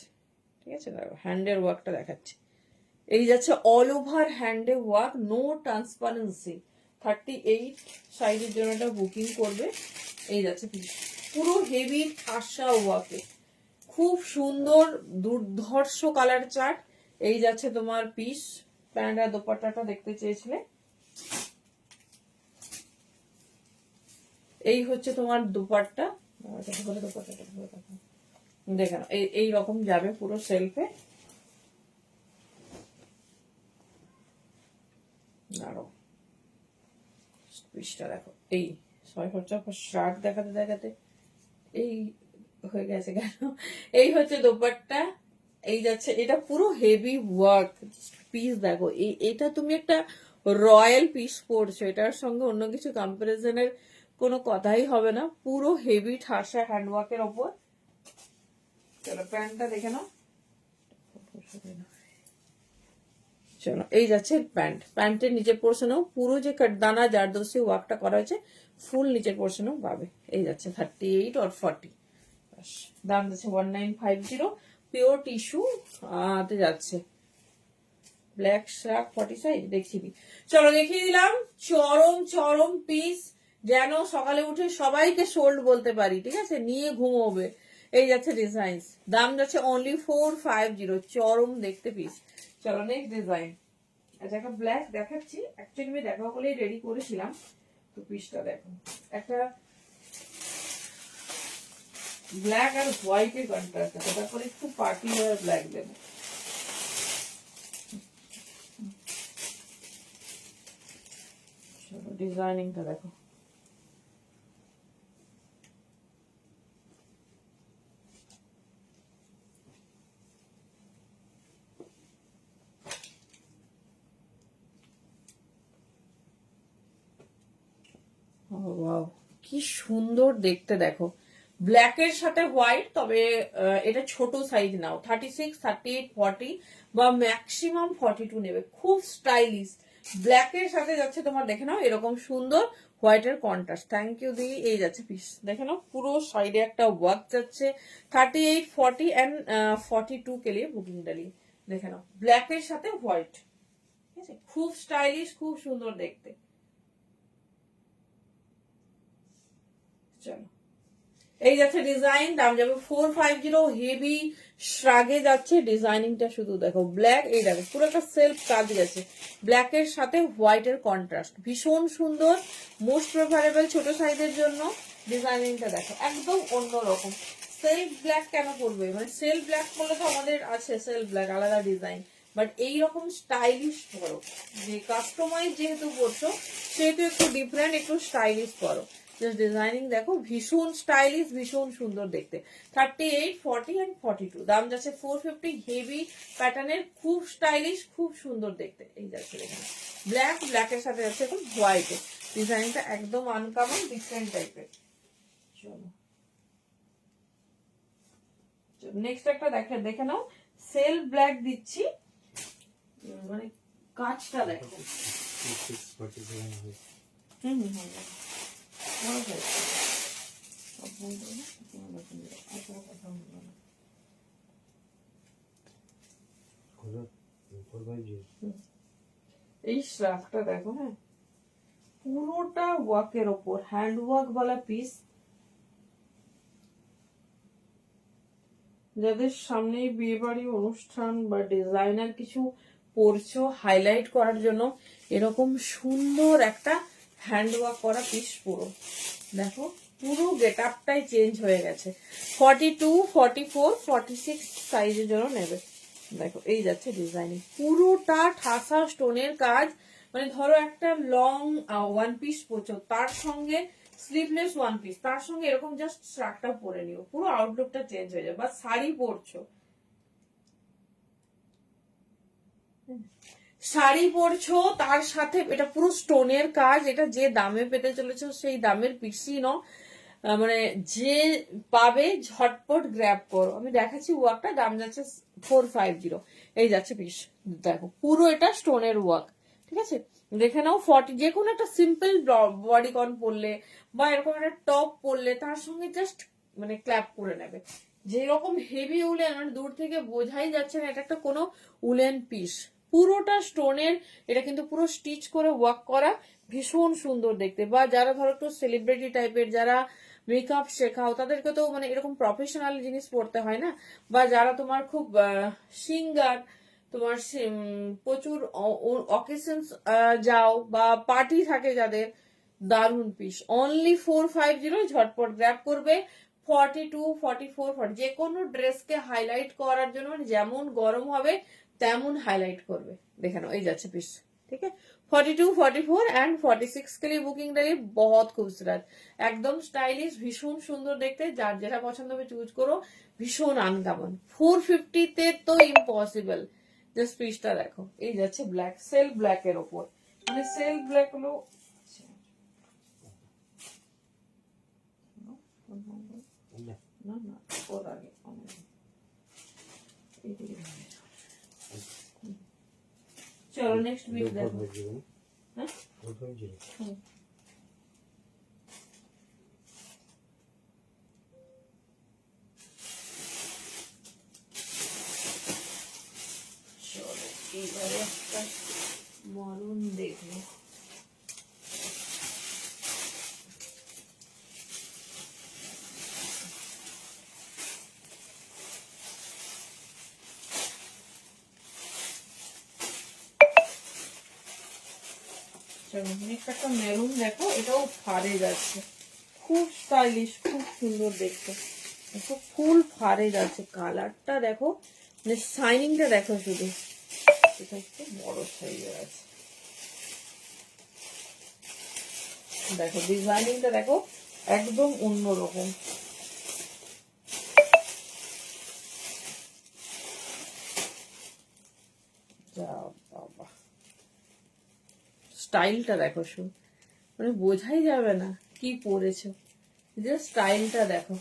ঠিক আছে। দেখো হ্যান্ডের ওয়ার্কটা দেখাচ্ছি, এই যাচ্ছে অল ওভার হ্যান্ডে ওয়ার্ক, নো ট্রান্সপারেন্সি। 38 সাইজের জন্য এটা বুকিং করবে। এই যাচ্ছে পিস, পুরো হেভি ঠাসা ওয়ার্কে, খুব সুন্দর দুর্ধর্ষ কালার চার্ট। এই যাচ্ছে তোমার পিস। প্যান্ট আর দোপাট্টাটা দেখতে চেয়েছিলে, এই হচ্ছে তোমার দুপাট্টা। দেখে নাও, এই রকম যাবে পুরো সেলফে। দাঁড়াও পিসটা দেখো, এই 6 শার্ট দেখাতে দেখাতে এই হয়ে গেছে কেন। এই হচ্ছে দোপাট্টা, এই যাচ্ছে, এটা পুরো হেভি ওয়ার্ক পিস। দেখো এটা তুমি একটা রয়্যাল পিস পরছো, এটার সঙ্গে অন্য কিছু কম্পারিজনের কোনো কথাই হবে না, পুরো হেভি ঠাসা হ্যান্ডওয়ার্কের ওপর। চলো প্যান্টটা দেখে নাও, চলো এই যাচ্ছে প্যান্ট। প্যান্টের নিচের পোর্শনেও পুরো যে কাটদানা জারদোসি ওয়ার্কটা করা হয়েছে, ফুল নিচের পোর্শনেও পাবে। এই যাচ্ছে 38 or 40, দাম যাচ্ছে 1950, পিওর টিস্যু তে যাচ্ছে। ব্ল্যাক শার্ক 40 সাইজ দেখছি। চলো দেখিয়ে দিলাম চরম চরম পিস, যেন সকালে উঠে সবাইকে সোল্ড বলতে পারি, ঠিক আছে, নিয়ে ঘুমোবে। এই যাচ্ছে ডিজাইন, দাম যাচ্ছে অনলি 450, চরম দেখতে পিস। চলো নেক্সট ডিজাইন। আচ্ছা একটা ব্ল্যাক দেখাচ্ছি, অ্যাকচুয়ালি আমি দেখা বলেই রেডি করেছিলাম, তো পিসটা দেখো, একটা ব্ল্যাক আর হোয়াইটের কন্ট্রাস্ট আছে, তারপরে একটু পার্টি ওয়্যার ব্ল্যাক দেবো। চলো ডিজাইনিংটা দেখো, ওয়াও কি সুন্দর দেখতে। দেখো ব্ল্যাকের সাথে হোয়াইট, তবে এটা ছোট সাইজ নাও, 36, 38, 40 বা ম্যাক্সিমাম 42 নেবে, খুব স্টাইলিশ। ব্ল্যাকের সাথে যাচ্ছে তোমার, দেখে নাও এরকম সুন্দর হোয়াইটের কন্ট্রাস্ট। থ্যাংক ইউ দি। এই যাচ্ছে পিস, দেখে নাও পুরো সাইডে একটা ওয়ার্ক যাচ্ছে। 38, 40 অ্যান্ড 42 কে লিয়ে বুকিং ডালিয়ে, দেখে নাও ব্ল্যাকের সাথে হোয়াইট, ঠিক আছে, খুব স্টাইলিশ, খুব সুন্দর দেখতে। চলো এই যাচ্ছে ডিজাইন, দাম যাবে 450, হেভি শ্রাগে যাচ্ছে। ডিজাইনিংটা শুধু দেখো, ব্ল্যাক, এই দেখো পুরো একটা সেলফ কাজ গেছে, ব্ল্যাকের সাথে হোয়াইটের কন্ট্রাস্ট, ভীষণ সুন্দর, মোস্ট প্রেফারেবল ছোট সাইজের জন্য। ডিজাইনিংটা দেখো একদম অন্যরকম। সেলফ ব্ল্যাক কেন করবে, মানে সেলফ ব্ল্যাক করলে তো আমাদের আছে সেলফ ব্ল্যাক আলাদা ডিজাইন, বাট এইরকম স্টাইলিশ করো, যে কাস্টমাইজ যেহেতু করছো সেহেতু একটু ডিফারেন্ট, একটু স্টাইলিশ করো। জাস্ট ডিজাইনিং দেখো, ভীষণ স্টাইলিশ, ভীষণ সুন্দর দেখতে। 38, 40 অ্যান্ড 42 দাম যাচ্ছে 450। হেভি প্যাটার্নের, খুব স্টাইলিশ, খুব সুন্দর দেখতে। এই যাচ্ছে এখানে ব্ল্যাকের সাথে যাচ্ছে এখন হোয়াইটে। ডিজাইনটা একদম আনকমন, ডিফারেন্ট টাইপের। চলো নেক্সট একটা দেখে নাও। সেল ব্ল্যাক দিচ্ছি, মানে কাজটা দেখো। হুম হুম হুম এই স্টাফটা দেখো, হ্যাঁ পুরোটা ওয়ার্কের ওপর, হ্যান্ড ওয়ার্ক वाला পিস। যাদের সামনে বিয়ে বাড়ি অনুষ্ঠান বা ডিজাইনার কিছু পরছো, হাইলাইট করার জন্য এরকম সুন্দর একটা হ্যান্ড ওয়ার্ক করা পিস পুরো দেখো, পুরো গেট আপটাই চেঞ্জ হয়ে গেছে। 42, 44, 46 সাইজের জন্য নেবে। দেখো এই যাচ্ছে ডিজাইনিং, পুরোটা ঠাসা স্টোনের কাজ। মানে ধরো একটা লং ওয়ান পিস পরছো, তার সঙ্গে স্লিভলেস ওয়ান পিস, তার সঙ্গে এরকম জাস্ট স্ট্রাকটা পরে নিও, পুরো আউটলুকটা চেঞ্জ হয়ে যাবে। বা শাড়ি পরছো, তার সাথে এটা পুরো স্টোনের কাজ। এটা যে দামে পেতে চলেছো সেই দামের পিসই ন, মানে যে পাবে ঝটপট গ্র্যাব করো। আমি দেখাচ্ছি ওয়ার্কটা, দাম যাচ্ছে 450। এই যাচ্ছে পিস, দেখো পুরো এটা স্টোনের ওয়ার্ক, ঠিক আছে। দেখে নাও 40, যে কোনো একটা সিম্পল বডিকন পরলে বা এরকম একটা টপ পরলে তার সঙ্গে জাস্ট মানে ক্ল্যাপ করে নেবে। যেরকম হেভি উলেন, মানে দূর থেকে বোঝাই যাচ্ছে না এটা একটা কোনো উলেন পিস, পুরোটা স্টোনের। এটা কিন্তু পুরো স্টিচ করে ওয়ার্ক করা, ভীষণ সুন্দর দেখতে। বা যারা ধরো একটু সেলিব্রিটি টাইপের, যারা মেকআপ শেখাও, তাদেরকে তো মানে এরকম প্রফেশনাল জিনিস পড়তে হয় না। বা যারা তোমার খুব সিঙ্গার, তোমার প্রচুর অকেশনস যাও বা পার্টি থাকে যাদের, দারুন পিস। অনলি 450, ঝটপট গ্র্যাব করবে। 42, 44, 40 যে কোনো ড্রেসকে হাইলাইট করার জন্য, মানে যেমন গরম হবে তেমন হাইলাইট করবে। দেখে নাও এই যাচ্ছে পিস, ठीक है। 42, 44 एंड 46 के लिए बुकिंग डालिए। बहुत खूबसूरत, একদম স্টাইলিশ, ভীষণ সুন্দর দেখতে। যার যেটা পছন্দ হবে চুজ করো, ভীষণ আনকমন। 450 তে তো ইম্পসিবল। জাস্ট পিসটা দেখো, এই যাচ্ছে ব্ল্যাক, সেল ব্ল্যাক এর ওপর, মানে সেল ব্ল্যাক হলো না না ওর আগে চলো নেক্সট পিস দেখো। হ্যাঁ চলো এইবারে একটা মরুন দেখবো। চলো নেক্সট একটা মেরুন দেখো, এটাও ফাড়ে যাচ্ছে, খুব স্টাইলিশ, খুব সুন্দর দেখতে। দেখো ফুল ফাড়ে যাচ্ছে, কালারটা দেখো, মানে শাইনিংটা দেখো শুধু। এটা একটু বড় সাইজের আছে, দেখো ডিজাইনিংটা দেখো, একদম অন্যরকম। বাবা স্টাইলটা দেখো শুধু, মানে বোঝাই যাবে না কি পরেছো। যে স্টাইলটা দেখো,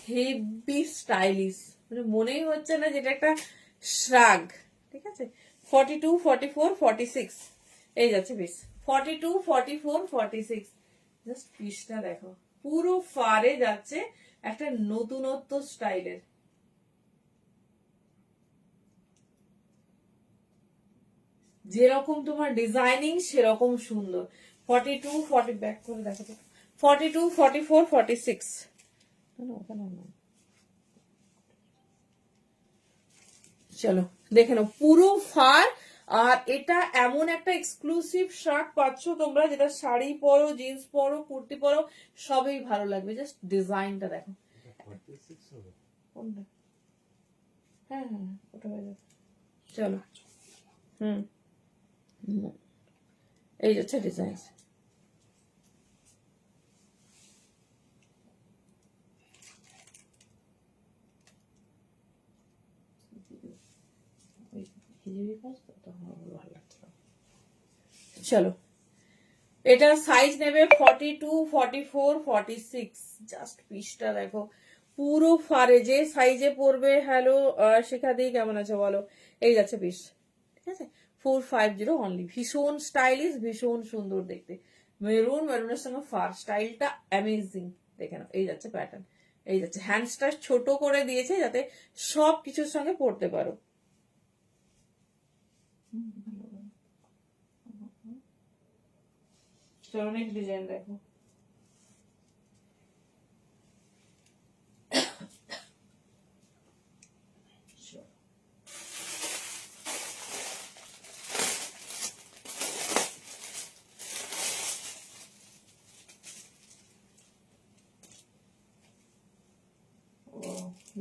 হেভি স্টাইলিশ, মানে মনেই হচ্ছে না যেটা একটা শ্রাগ, ঠিক আছে। 42, 44, 46 এই যাচ্ছে পিস। 42, 44, 46 জাস্ট পিসটা দেখো, পুরো ফারে যাচ্ছে, একটা নতুনত্ব স্টাইলের। যেরকম তোমার ডিজাইনিং সেরকম সুন্দর। 42, 40 ব্যাক করে দেখো তো, 42, 44, 46 ওখানে না। চলো দেখে নাও পুরো ফার। আর এটা এমন একটা এক্সক্লুসিভ শার্ট পাচ্ছ তোমরা, যেটা শাড়ি পরো, জিন্স পরো, কুর্তি পরো, সবই ভালো লাগবে। জাস্ট ডিজাইনটা দেখো। কোনটা? হ্যাঁ হ্যাঁ ওটা হয়ে যাবে। চলো হুম, এই হচ্ছে ডিজাইন। ভালো লাগছিল। চলো, এটা সাইজ নেবে 42, 44, 46। জাস্ট পিসটা দেখো, পুরো ফারে যে সাইজে পড়বে। হ্যালো শিখা দি, কেমন আছে বলো? এই যাচ্ছে পিস, ঠিক আছে? 450 অনলি। ভীষণ স্টাইলিশ, ভীষণ সুন্দর দেখতে। মেরুনের সঙ্গে ফার স্টাইলটা অ্যামেজিং। দেখে নাও, এই যাচ্ছে প্যাটার্ন। এই যাচ্ছে হ্যান্ডসটা ছোট করে দিয়েছে যাতে সব কিছুর সঙ্গে পড়তে পারো। চলো নেক্সট ডিজাইন দেখো।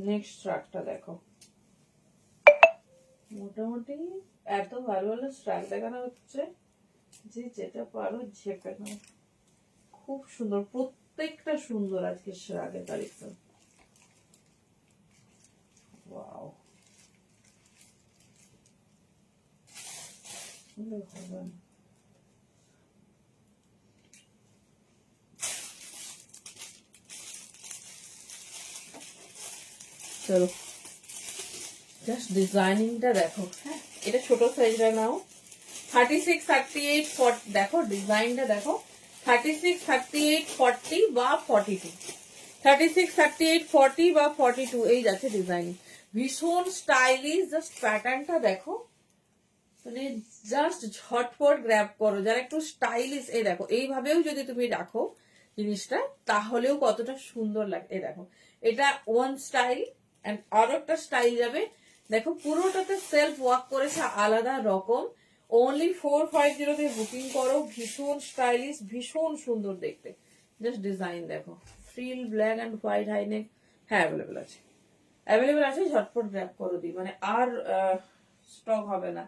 নেক্সট স্ট্রাকটা দেখো। মোটামুটি এত ভালো ভালো স্ট্রাক দেখানো হচ্ছে যে যেটা পারো ঝেপে নাও। খুব সুন্দর, প্রত্যেকটা সুন্দর আজকে স্ট্রাকের কালেকশন। ওয়াও, ভগবান। চলো জাস্ট ডিজাইনিংটা দেখো। হ্যাঁ, এটা ছোট সাইজটা নাও। 36, 38, 40 দেখো ডিজাইনটা দেখো। 36, 38, 40 বা 42। 36, 38, 40 বা 42 এই যাচ্ছে ডিজাইনিং। ভীষণ স্টাইলিশ। জাস্ট প্যাটার্নটা দেখো, মানে জাস্ট ঝটপট গ্র্যাব করো যারা একটু স্টাইলিশ। এই দেখো, এইভাবেও যদি তুমি রাখো জিনিসটা তাহলেও কতটা সুন্দর লাগে। এই দেখো, এটা ওয়ান স্টাইল এন্ড আরো একটা স্টাইল যাবে। দেখো পুরোটাতে সেলফ ওয়ার্ক করেছে আলাদা রকম। অনলি 450 তে বুকিং করো। ভীষণ স্টাইলিশ, ভীষণ সুন্দর দেখতে। জাস্ট ডিজাইন দেখো। Frill black and white high neck, হ্যাঁ অ্যাভেলেবেল আছে, অ্যাভেলেবেল আছে। ঝটপট গ্র্যাব করো দি, মানে আর স্টক হবে না।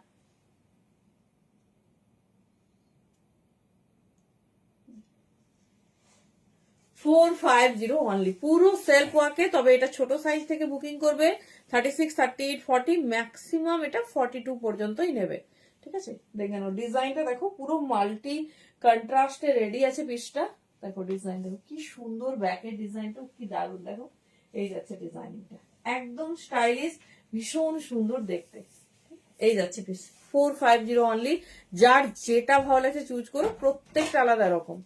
$450 অনলি, পুরো সেলফ ওয়ার্কে। তবে এটা ছোট সাইজ থেকে বুকিং করবে। 36, 38, 40, ম্যাক্সিমাম এটা 42 পর্যন্তই নেবে, ঠিক আছে? দেখে নাও ডিজাইনটা দেখো, পুরো মাল্টি কন্ট্রাস্টে রেডি আছে পিসটা। দেখো ডিজাইন দেখো কি সুন্দর, ব্যাকের ডিজাইনটা কি দারুণ। দেখো এই যাচ্ছে ডিজাইনটা, একদম স্টাইলিশ, ভীষণ সুন্দর দেখতে। এই যাচ্ছে পিস 450 অনলি। যার যেটা ভালো লাগছে চুজ করো, প্রত্যেকটা আলাদা রকম।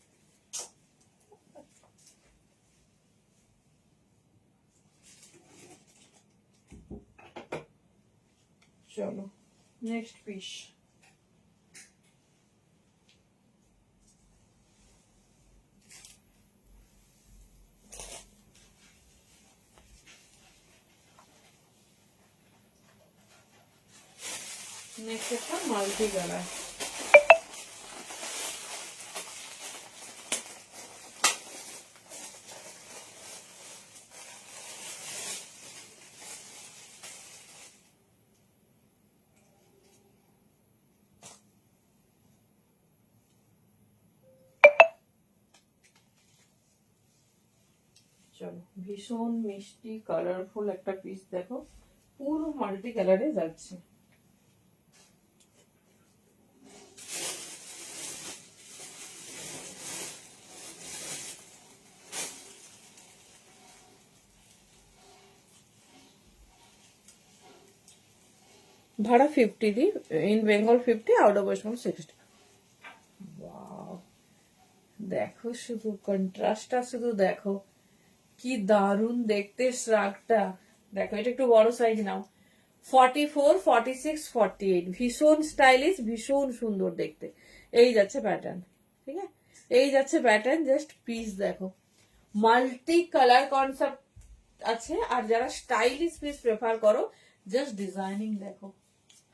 চলো নেক্সট পিস। নেক্সট একটা মাল্টি কালার। চলো, ভীষণ মিষ্টি কালারফুল একটা পিস দেখো, পুরো মাল্টি কালারে যাচ্ছে। ভাড়া 50 দি, in Bengal 50, out of West Bengal 60। Wow, দেখো শুধু কন্ট্রাস্টটা, শুধু দেখো কি দারুণ দেখতে শ্রাগটা। দেখো এটা একটু বড় সাইজ নাও। 44, 46, 48, ভীষণ স্টাইলিশ, ভীষণ সুন্দর দেখতে। এই যাচ্ছে প্যাটার্ন, ঠিক আছে? এই যাচ্ছে প্যাটার্ন। জাস্ট পিস দেখো, মাল্টি কালার কনসেপ্ট আছে। আর যারা স্টাইলিশ পিস প্রেফার করো, জাস্ট ডিজাইনিং দেখো।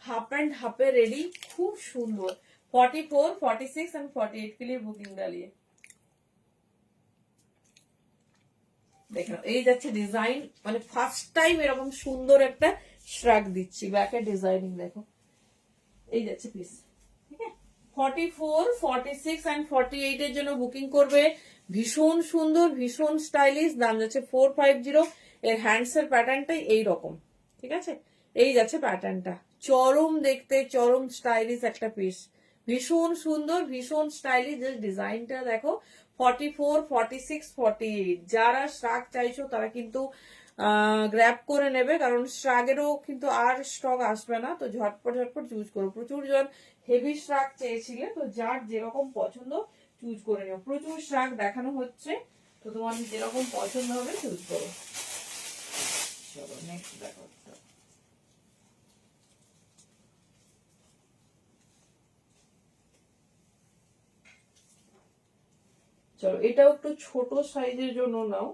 হাফ অ্যান্ড হাফে রেডি, খুব সুন্দর। 44, 46 एंड 48 के लिए बुकिंग डालिए। দেখো এই যাচ্ছে ডিজাইন, মানে ফার্স্ট টাইম এরকম সুন্দর একটা শ্রাগ দিচ্ছি। ব্যাকের ডিজাইনিং দেখো, এই যাচ্ছে পিস, ঠিক আছে? 44, 46 এন্ড 48 এর জন্য বুকিং করবে। ভীষণ সুন্দর, ভীষণ স্টাইলিশ। দাম যাচ্ছে 450। এর হ্যান্ডসের প্যাটার্নটাই এইরকম, ঠিক আছে? এই যাচ্ছে প্যাটার্নটা, চরম দেখতে, চরম স্টাইলিশ একটা পিস, ভীষণ সুন্দর, ভীষণ স্টাইলিশ। জাস্ট ডিজাইনটা দেখো, 44, 46, 48, যারা শ্রাগ চাইছো তারা কিন্তু গ্র্যাব করে নেবে, কারণ শ্রাগেরও কিন্তু আর স্টক আসবে না, তো ঝটপট ঝটপট চুজ করো। প্রচুর জন হেভি শ্রাগ চেয়েছিলে, তো যার যেরকম পছন্দ চুজ করে নিও। প্রচুর শ্রাগ দেখানো হচ্ছে, তো তোমাদের যেরকম পছন্দ হবে চুজ করো। চলো নেক্সট দেখো। চলো এটাও একটু ছোট সাইজের জন্য নাও।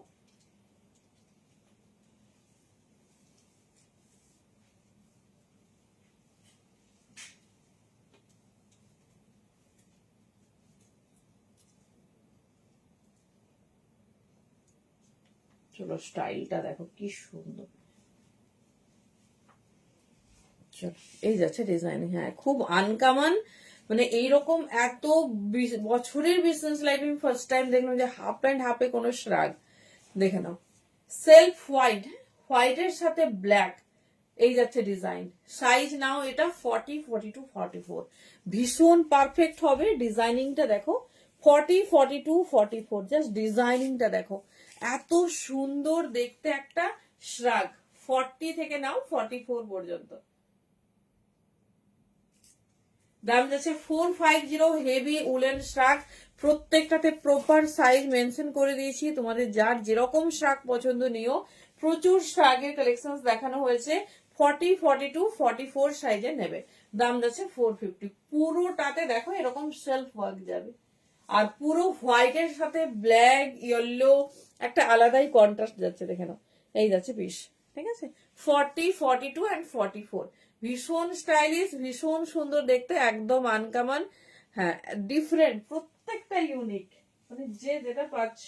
চলো স্টাইলটা দেখো কি সুন্দর। চলো এই যাচ্ছে ডিজাইন, হ্যাঁ খুব আনকমন, মানে এইরকম এত বছরের বিজনেস লাইফে আমি ফার্স্ট টাইম দেখলাম যে হাফ প্যান্ট হাফে কোনো শ্রাগ। দেখে নাও, সেলফ হোয়াইট, হোয়াইটের সাথে ব্ল্যাক, এই যাচ্ছে ডিজাইন। সাইজ নাও এটা 40, 42, 44, ভীষণ পারফেক্ট হবে। ডিজাইনিংটা দেখো, 40, 42, 44, জাস্ট ডিজাইনিংটা দেখো, এত সুন্দর দেখতে একটা শ্রাগ। 40 থেকে নাও 44 পর্যন্ত। দাম যাচ্ছে 450, হেভি উলেন শ্রাগ, প্রত্যেকটাতে প্রপার সাইজ মেনশন করে দিয়েছি। তোমাদের যার যেরকম শ্রাগ পছন্দ নিও, প্রচুর শ্রাগের কালেকশন দেখানো হয়েছে। 40, 42, 44 সাইজে নেবে। দাম যাচ্ছে 450। পুরোটাতে দেখো এরকম সেলফ ওয়ার্ক যাবে, আর পুরো হোয়াইটের সাথে ব্ল্যাক ইয়েলো একটা আলাদাই কন্ট্রাস্ট যাচ্ছে, দেখে নাও। এই যাচ্ছে পিস, ঠিক আছে। 40, 42 and 44, ভীষণ স্টাইলিশ, ভীষণ সুন্দর দেখতে, একদম আনকমন, হ্যাঁ ডিফারেন্ট, প্রত্যেকটা ইউনিক, মানে যে যেটা পাচ্ছ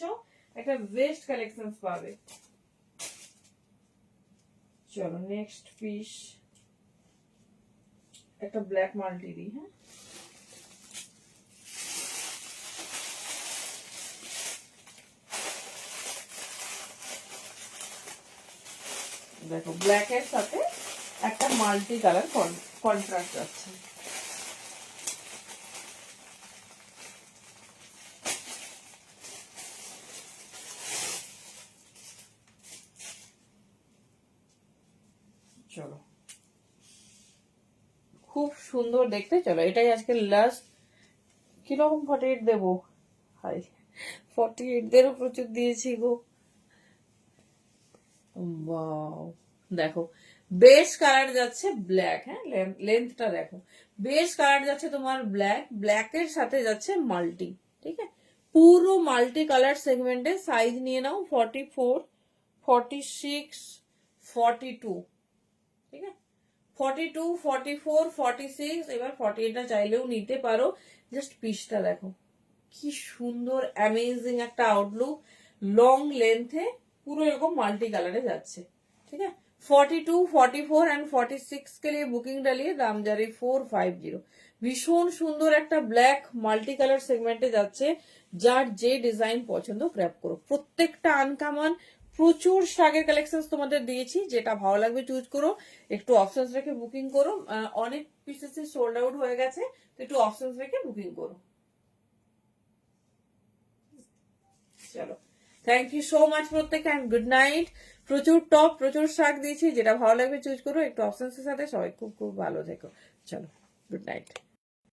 একটা বেস্ট কালেকশন পাবে। চলো নেক্সট পিস, একটা ব্ল্যাক মাল্টি দি, হ্যাঁ দেখো ব্ল্যাকের সাথে একটা মাল্টি কালার কন্ট্রাস্ট আছে। চলো খুব সুন্দর দেখতে। চলো এটাই আজকে লাস্ট। কিরকম 48 দেবো? হাই 48 দেরও প্রচুর দিয়েছি গো। ওয়াও দেখো, বেস কালার যাচ্ছে ব্ল্যাক, হ্যাঁ লেন্থটা দেখো, বেস কালার যাচ্ছে তোমার ব্ল্যাক, ব্ল্যাকের সাথে যাচ্ছে মাল্টি, ঠিক আছে। পুরো মাল্টি কালার সেগমেন্টে সাইজ নিয়ে নাও 44, 46, 42, ঠিক আছে। 42, 44, 46, এবার 48টা চাইলেও নিতে পারো। জাস্ট পিসটা দেখো কি সুন্দর, অ্যামেজিং একটা আউটলুক, লং লেন্থে পুরো এরকম মাল্টি কালারে যাচ্ছে, ठीक है। 42, 44 एंड 46 के लिए बुकिंग डालिए। दाम जा रही 450। ভীষণ সুন্দর একটা ব্ল্যাক মাল্টি কালার সেগমেন্টে যাচ্ছে, যার যে ডিজাইন পছন্দ গ্র্যাব করো। প্রত্যেকটা আনকমন, প্রচুর শাগের কালেকশন তোমাদের দিয়েছি, যেটা ভালো লাগবে চুজ করো। একটু অপশনস রেখে বুকিং করো, অনেক পিসেস সোল্ড আউট হয়ে গেছে, তো একটু অপশনস রেখে বুকিং করো। চলো থ্যাংক ইউ সো মাচ প্রত্যেকে, এন্ড গুড নাইট। প্রচুর টপ, প্রচুর শাক দিয়েছি, যেটা ভালো লাগবে চুজ করো। একটু অপশনস এর সাথে সবাই খুব খুব ভালো থেকো। চলো গুড নাইট।